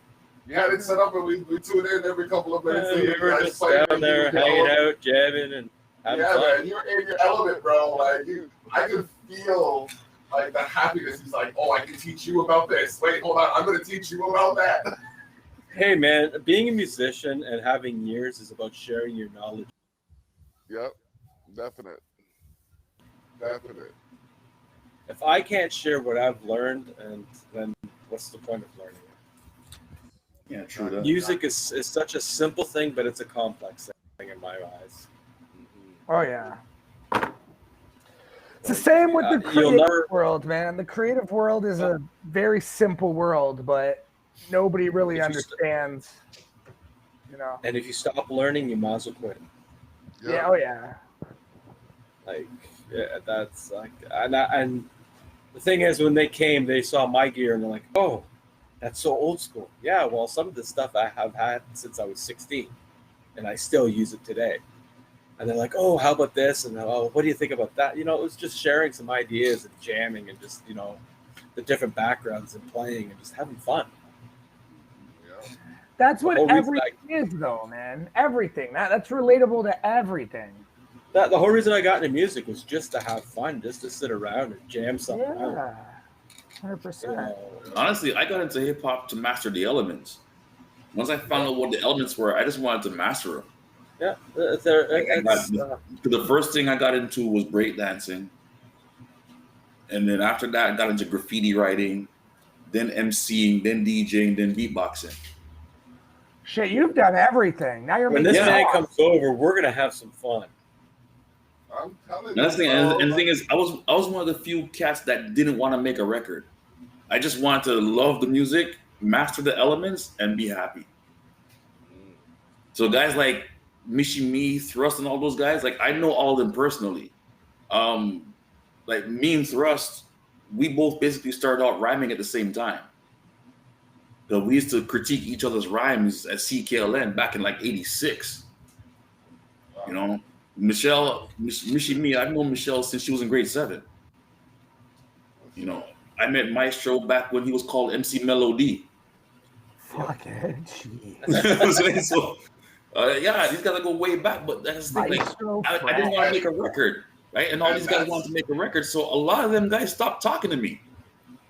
We had it set up and we tuned in every couple of minutes. We were just down there hanging out, jamming, and having fun. Man, you're in your element, bro. Like I could feel like the happiness. He's like, oh, I can teach you about this. Wait, hold on, I'm gonna teach you about that. Hey, man, being a musician and having years is about sharing your knowledge. Yep, definite. If I can't share what I've learned, and then what's the point of learning it? Yeah, true. Music is such a simple thing, but it's a complex thing in my eyes. Oh yeah. It's the same with the creative world, man. The creative world is a very simple world, but nobody really understands. And if you stop learning, you might as well quit. Yeah. Oh yeah. That's like, and the thing is, when they came, they saw my gear and they're like, "Oh, that's so old school." Yeah, well, some of the stuff I have had since I was 16, and I still use it today. And they're like, oh, how about this? And oh, what do you think about that? You know, it was just sharing some ideas and jamming and just, you know, the different backgrounds and playing and just having fun. Yeah. That's what everything is, though, man. Everything. That's relatable to everything. The whole reason I got into music was just to have fun, just to sit around and jam something out. Yeah, 100%. You know, honestly, I got into hip hop to master the elements. Once I found out what the elements were, I just wanted to master them. Yeah, the first thing I got into was breakdancing, and then after that, I got into graffiti writing, then MCing, then DJing, then beatboxing. Shit, you've done everything. Now you're when this man comes over, we're gonna have some fun. I'm telling you. And the thing is, I was one of the few cats that didn't want to make a record. I just wanted to love the music, master the elements, and be happy. So guys like Mishi Me, Thrust, and all those guys, like I know all of them personally. Like me and Thrust, we both basically started out rhyming at the same time. So we used to critique each other's rhymes at CKLN back in like '86. You know, Mishi Me, I've known Michelle since she was in grade 7. You know, I met Maestro back when he was called MC Melody. Fuck it, jeez. So, yeah, these guys go way back, but that's the thing. Like, I didn't want to make a record, right? And all these guys wanted to make a record, so a lot of them guys stopped talking to me.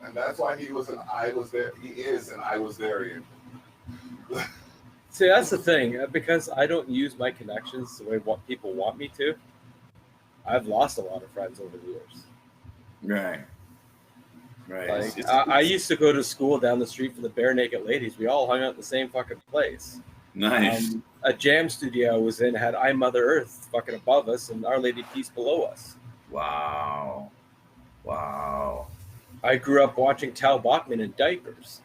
And that's why he was an I was there. He is an I was there. See, that's the thing. Because I don't use my connections the way what people want me to, I've lost a lot of friends over the years. Right. Right. Like, I used to go to school down the street for the Bare Naked Ladies. We all hung out in the same fucking place. Nice. A jam studio I was in had I Mother Earth fucking above us and Our Lady Peace below us. Wow. I grew up watching Tal Bachman in diapers.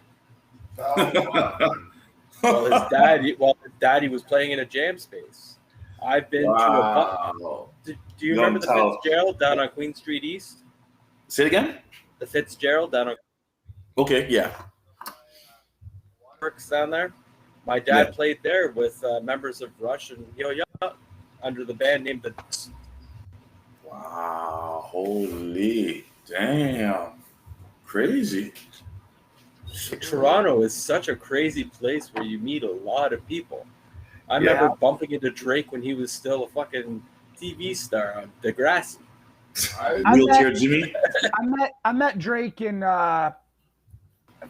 while his daddy was playing in a jam space. I've been to a do you remember the Fitzgerald down on Queen Street East? Say it again? The Fitzgerald down on Okay, yeah. Works down there. My dad played there with members of Rush and Yo-Yo under the band named the Wow, holy damn. Crazy. Toronto is such a crazy place where you meet a lot of people. I remember bumping into Drake when he was still a fucking TV star on Degrassi. Wheelchair Jimmy. I met Drake in I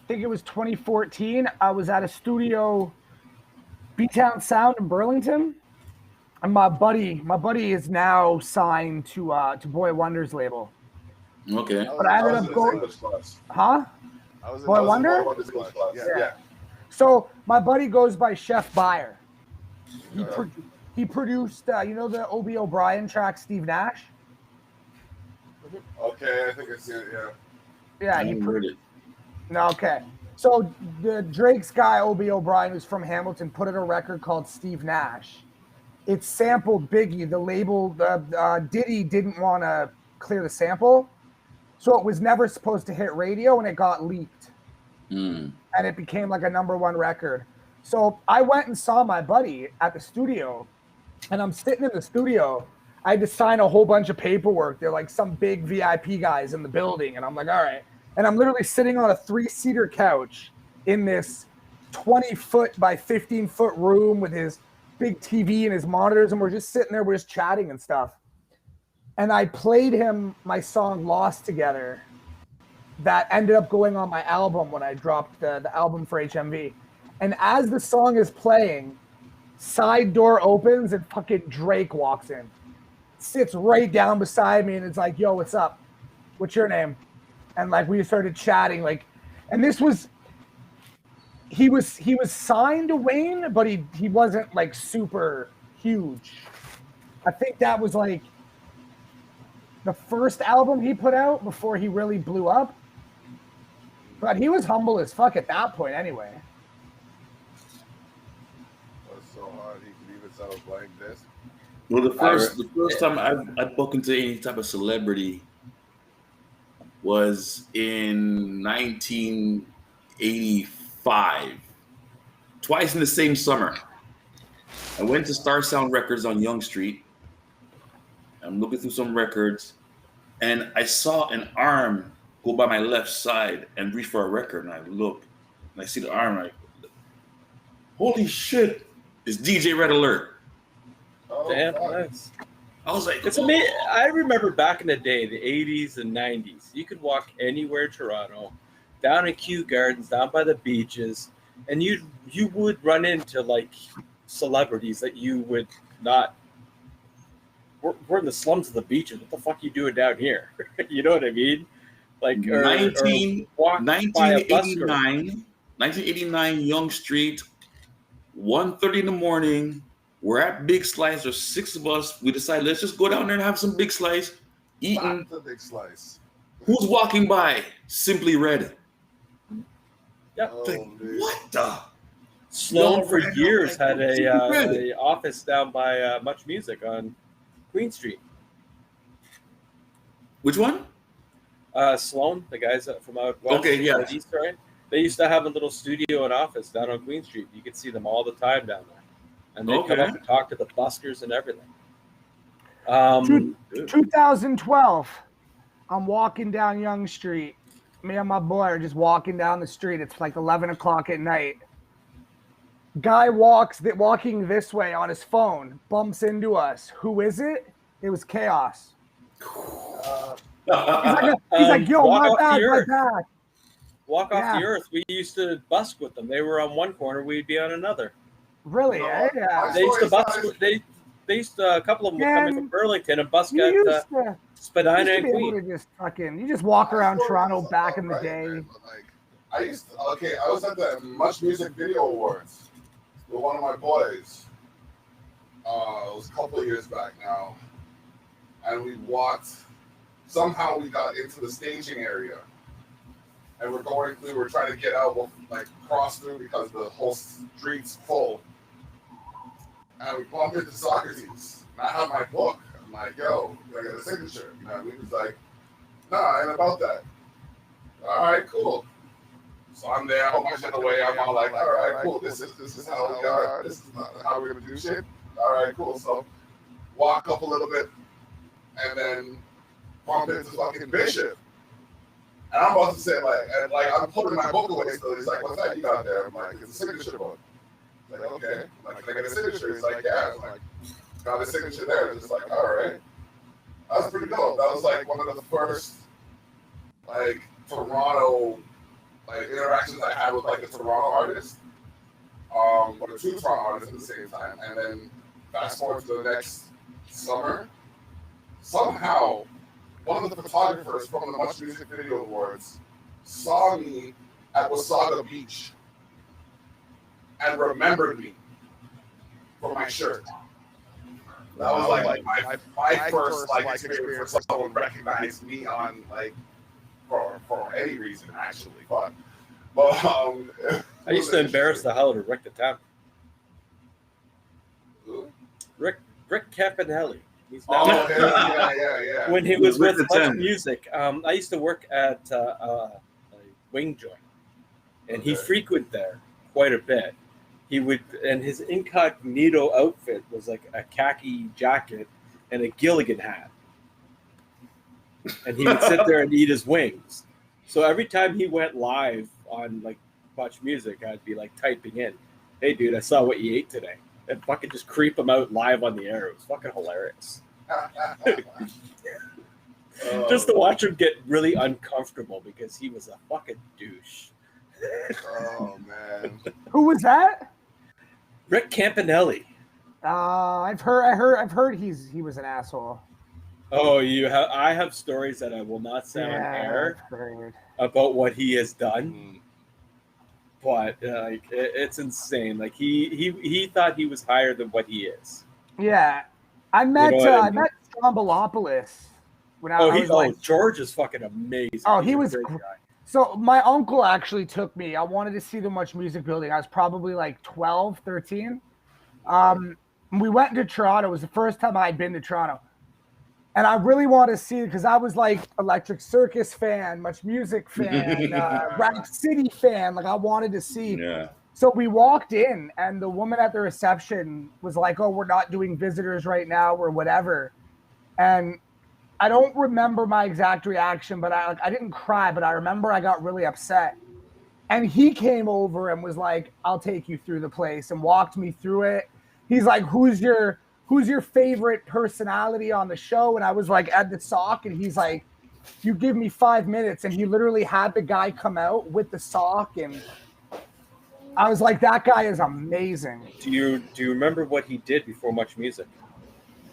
think it was 2014. I was at a studio, B-Town Sound in Burlington, and my buddy is now signed to Boy Wonder's label. Okay. But I ended up going, huh? Boy Wonder? Yeah. So my buddy goes by Chef Bayer. He produced, you know, the O.B. O'Brien track, Steve Nash? Okay, I think I see it, yeah. Yeah, he produced. No, okay. So the Drake's guy, O.B. O'Brien, who's from Hamilton, put out a record called Steve Nash. It sampled Biggie. The label, Diddy didn't want to clear the sample. So it was never supposed to hit radio, and it got leaked. And it became like a #1 record. So I went and saw my buddy at the studio, and I'm sitting in the studio. I had to sign a whole bunch of paperwork. They're like some big VIP guys in the building, and I'm like, all right. And I'm literally sitting on a 3-seater couch in this 20-foot by 15-foot room with his big TV and his monitors, and we're just sitting there, we're just chatting and stuff. And I played him my song Lost Together that ended up going on my album when I dropped the album for HMV. And as the song is playing, side door opens and fucking Drake walks in. Sits right down beside me and it's like, yo, what's up? What's your name? And like we started chatting, like, and this was he was signed to Wayne, but he wasn't like super huge. I think that was like the first album he put out before he really blew up. But he was humble as fuck at that point anyway. That's so hard. He could even sell a blank disc. Well, the first time I bumped into any type of celebrity was in 1985. Twice in the same summer. I went to Star Sound Records on Yonge Street, I'm looking through some records, and I saw an arm go by my left side and reach for a record, and I look, and I see the arm, like, holy shit, it's DJ Red Alert. Damn, nice. I was like, it's amazing. I remember back in the day, the 80s and 90s, you could walk anywhere in Toronto, down in Kew Gardens, down by the beaches, and you would run into like celebrities that you would not. We're in the slums of the beaches. What the fuck are you doing down here? You know what I mean? Like 1989 Yonge Street, 1:30 in the morning. We're at Big Slice. There's 6 of us. We decided, let's just go down there and have some Big Slice. Eating. The Big Slice. Who's walking by? Simply Red. Yep. Oh, what the? Sloan for years had a office down by Much Music on Queen Street. Which one? Sloan, the guys from out west. Okay, yeah. East, right? They used to have a little studio and office down on Queen Street. You could see them all the time down there. And they'd come up and talk to the buskers and everything. 2012, I'm walking down Yonge Street. Me and my boy are just walking down the street. It's like 11 o'clock at night. Guy walking this way on his phone, bumps into us. Who is it? It was Chaos. He's like, yo, my bad. Walk off the earth. We used to busk with them. They were on one corner. We'd be on another. Really? Yeah. They used to busk. They used to, a couple of them would come in from Burlington and busk at Spadina and Queen. You just walk around Toronto back in the day. I was at the Much Music Video Awards with one of my boys. It was a couple of years back now. And we somehow we got into the staging area. And we were trying to get out, like cross through because the whole street's full. And we bumped into Socrates. And I have my book. I'm like, yo, I got a signature. You know what I mean? He's like, nah, ain't about that. All right, cool. So I'm there, I hold my shit away. I'm all like, all right, cool. This is how we are. This is how we're gonna do shit. All right, cool. So walk up a little bit and then bump into fucking Bishop. And I'm about to say, like I'm putting my book away, so he's like, what's that you got there? I'm like, it's a signature book. I'm like, okay. I'm like, can I get a signature? He's like, yeah. I'm like, got a signature there. Just like, all right. That was pretty dope. That was like one of the first, like, Toronto, like, interactions I had with, like, a Toronto artist. Or 2 Toronto artists at the same time. And then fast forward to the next summer, somehow, one of the photographers from the Much Music Video Awards saw me at Wasaga Beach and remembered me for my shirt. That was like my first experience for someone recognized me on for any reason actually. But I used to embarrass the hell out of Rick the Town. Who? Rick Campanelli. Yeah. When he was with Much Music, I used to work at a wing joint, and he frequented there quite a bit. He would, and his incognito outfit was like a khaki jacket and a Gilligan hat, and he would sit there and eat his wings. So every time he went live on like Much Music, I'd be like typing in, "Hey, dude, I saw what you ate today." And fucking just creep him out live on the air. It was fucking hilarious. Just to watch him get really uncomfortable because he was a fucking douche. Oh man. Who was that? Rick Campanelli. I've heard he was an asshole. Oh, I have stories that I will not say on air about what he has done. But it's insane. Like he thought he was higher than what he is. Yeah, I met Strombolopoulos when I was like, George is fucking amazing. Oh, he was a great guy. So my uncle actually took me. I wanted to see the Much Music building. I was probably like 12, 13. We went to Toronto. It was the first time I'd been to Toronto. And I really want to see it because I was like Electric Circus fan, Much Music fan, Rap City fan. Like I wanted to see. Yeah. So we walked in and the woman at the reception was like, "Oh, we're not doing visitors right now or whatever." And I don't remember my exact reaction, but I didn't cry, but I remember I got really upset. And he came over and was like, "I'll take you through the place," and walked me through it. He's like, who's your favorite personality on the show? And I was like, Ed the Sock. And he's like, you give me 5 minutes. And he literally had the guy come out with the sock. And I was like, that guy is amazing. Do you remember what he did before Much Music?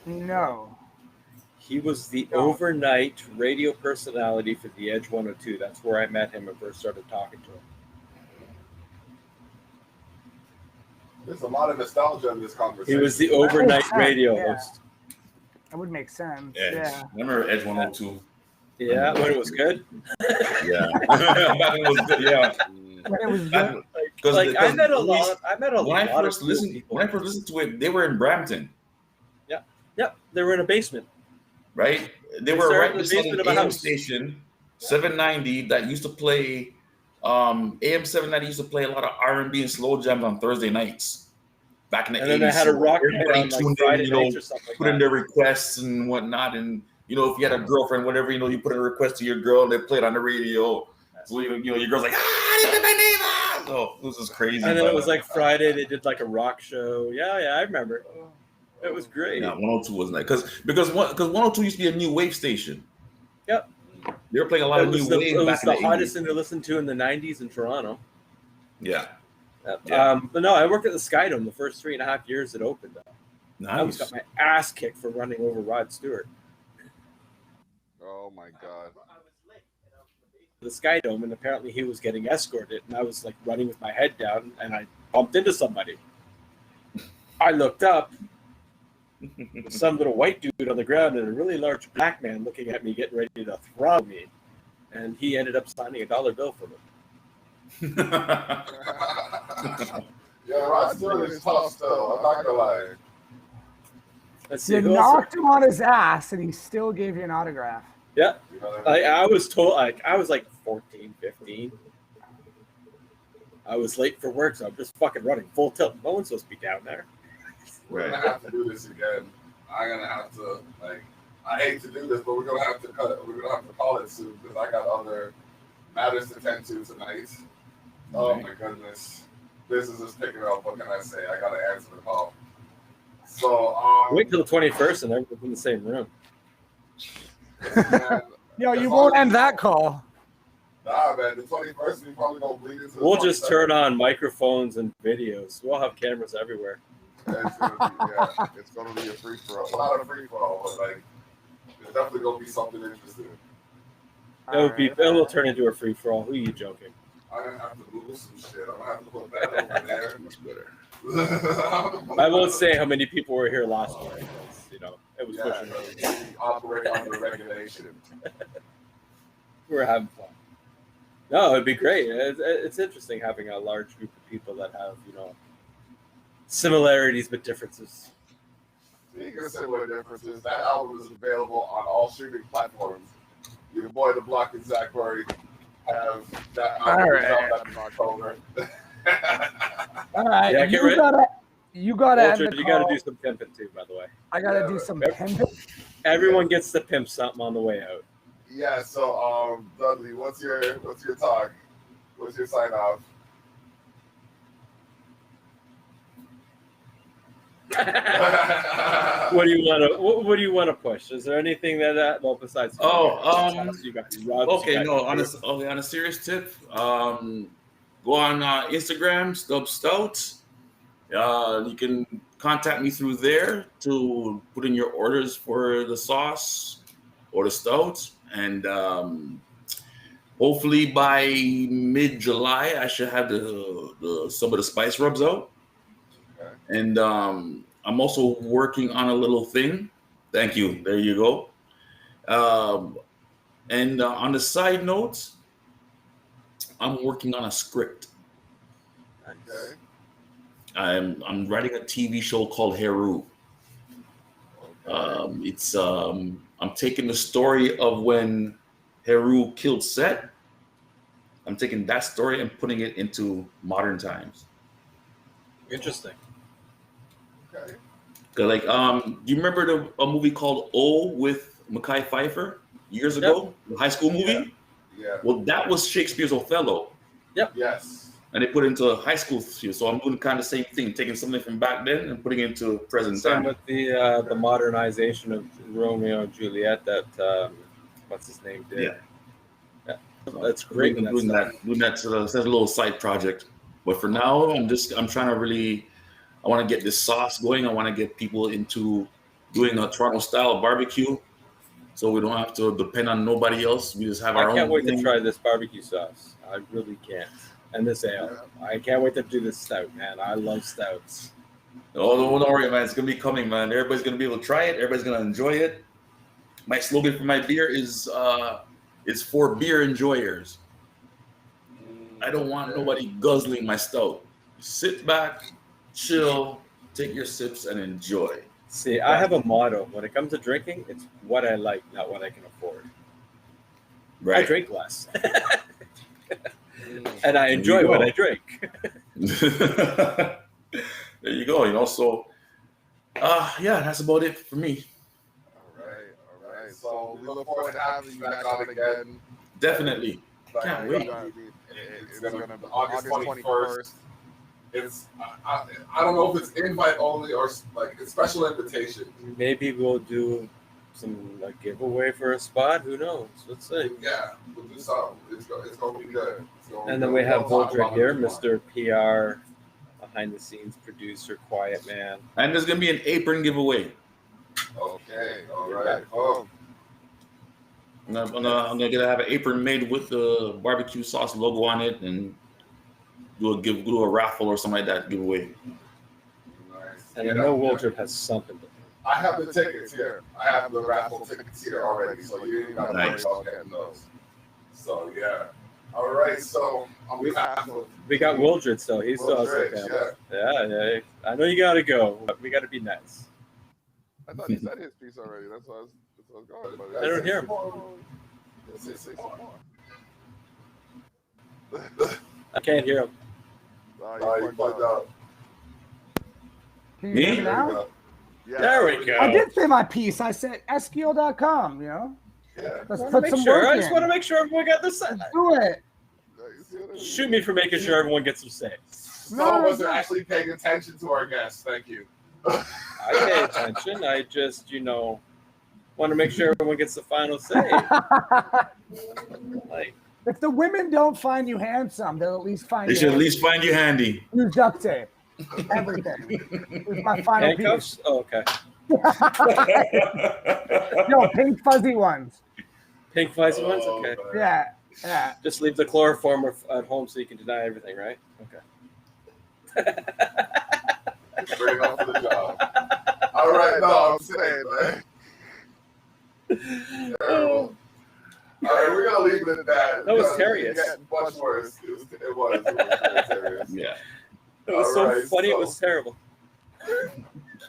No. He was the overnight radio personality for the Edge 102. That's where I met him and first started talking to him. There's a lot of nostalgia in this conversation. He was the overnight radio host. That would make sense. Edge. Yeah. Remember Edge 102? Yeah, when it was good. Yeah. Back when it was good, yeah. When it was good. I met a lot. When I first listened to it, they were in Brampton. Yeah, they were in a basement. Right? They were right beside an AM station, 790, that used to play. AM 790 used to play a lot of R&B and slow jams on Thursday nights. Back in the 80s. And then they had a rock everybody band tuned Friday in, nights or something like put in their requests and whatnot. And if you had a girlfriend, whatever, you put in a request to your girl and they play it on the radio. So your girl's like, I didn't put my name on. So this is crazy. And then it was like Friday, they did like a rock show. Yeah, I remember. It was great. Yeah, 102 wasn't that because 102 used to be a new wave station. Yep. They were playing a lot of new wave back in the 80s. It was the hottest thing to listen to in the 90s in Toronto. Yeah. But no, I worked at the Skydome the first 3.5 years it opened. Nice. I almost got my ass kicked for running over Rod Stewart. Oh my God. The Skydome, and apparently he was getting escorted, and I was like running with my head down, and I bumped into somebody. I looked up. Some little white dude on the ground and a really large black man looking at me, getting ready to throw me, and he ended up signing a $1 bill for me. Yeah, Rod Stewart is tough still. I'm not gonna lie. Let's see. You knocked him on his ass, and he still gave you an autograph. Yeah, You know what I mean? I was told I was like 14, 15. I was late for work, so I'm just fucking running full tilt. No one's supposed to be down there. We're gonna have to do this again. I'm gonna have to I hate to do this, but we're gonna have to call it soon because I got other matters to tend to tonight. Oh my goodness. This is just picking up. What can I say? I gotta answer the call. So Wait till the 21st and everyone's in the same room. man, Yo, you won't end that call. Nah, man, the 21st we probably gonna bleed into the We'll just 22nd. turn on microphones and videos. We'll have cameras everywhere. It's gonna be a free for all. Not a free for all, but like it's definitely gonna be something interesting. It will turn into a free for all. Who are you joking? I'm gonna have to move some shit. I'm gonna have to put that over there. Much better. I won't say how many people were here last year. Because, it was Yeah, pushing. we operate under regulation. We were having fun. No, it'd be great. It's interesting having a large group of people that have, similarities but differences. Speaking of similar differences, that album is available on all streaming platforms. Your boy The Block and Zach Murray have that album out in October. All right, Yeah, you gotta Wooldridge, end the you got to call. do some pimping too, by the way. I gotta do some pimping. Everyone gets to pimp something on the way out. Yeah, so Dudley, what's your talk? What's your sign off? What do you want to push? Is there anything that well besides? You got Rod's Okay, got- no. On a serious tip, go on Instagram, Stubbs Stout. You can contact me through there to put in your orders for the sauce or the stout, and hopefully by mid-July I should have some of the spice rubs out. Okay. And I'm also working on a little thing. Thank you. There you go. And on the side note, I'm working on a script. Okay. I'm writing a TV show called Heru. It's I'm taking the story of when Heru killed Set. I'm taking that story and putting it into modern times. Interesting. Okay. Like, do you remember a movie called O with Mekhi Phifer years ago? The high school movie? Yeah. Well, that was Shakespeare's Othello. Yep. Yes. And they put it into a high school field. So I'm doing kind of the same thing, taking something from back then and putting it into present Same time. with the modernization of Romeo and Juliet that what's his name did. Yeah. That's great. Doing that as a little side project. But for now, I'm trying to really, I want to get this sauce going. I want to get people into doing a Toronto style barbecue, so we don't have to depend on nobody else. We just have our own. I can't wait thing. to try this barbecue sauce. I really can't. And this ale. I can't wait to do this stout, man. I love stouts. Oh, don't worry, man. It's gonna be coming, man. Everybody's gonna be able to try it. Everybody's gonna enjoy it. My slogan for my beer is it's for beer enjoyers. I don't want nobody guzzling my stout. Sit back, chill, take your sips, and enjoy. See, I have a motto. When it comes to drinking, it's what I like, not what I can afford. Right. I drink less. And I enjoy what I drink. There you go. So, yeah, that's about it for me. All right. So we look forward to having you back on again. Definitely. Can't wait. It's going to be August 21st. It's I don't know if it's invite only or like a special invitation. Maybe we'll do some giveaway for a spot. Who knows? Let's see. Yeah, we'll do something. It's going to be good. And then we have Wooldridge here, Mr. PR, behind the scenes producer, quiet man. And there's gonna be an apron giveaway. Okay. All right. Oh. I'm gonna have an apron made with the barbecue sauce logo on it, and do a raffle or something like that giveaway. Nice. And I know Wooldridge has something to do. I have the tickets here. I have the raffle tickets here already, so you ain't gotta worry about getting those. So yeah. All right. So on behalf of we got Wooldridge though. He still has the yeah. I know you gotta go, but we gotta be nice. I thought he said his piece already. That's what I was going. But I don't hear him. I can't hear him. You plugged out. Can you hear me now? Yeah. There we go. I did say my piece. I said SQL.com, you know? Yeah. Let's I put some sure. work I in. just want to make sure everyone got this. Let's do it. Shoot me for making sure everyone gets some saves. No, wasn't actually paying attention to our guests. Thank you. I pay attention. I just, want to make sure everyone gets the final say. If the women don't find you handsome, they'll at least find They you should at handsome. least find you handy. Use duct tape. Everything. It's my final Handcuffs? piece. Oh, okay. No, pink fuzzy ones. Pink fuzzy ones? Okay. Yeah. Just leave the chloroform at home so you can deny everything, right? Okay. Straight off the job. All right, no, I'm saying, man. Terrible. All right, we're gonna leave it at that. That was Terrius. Much worse. It was very serious. Yeah. It was so funny. It was terrible.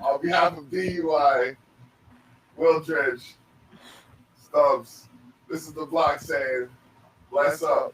On behalf of DUI, Wooldridge, Stubbs, this is the block saying, bless up.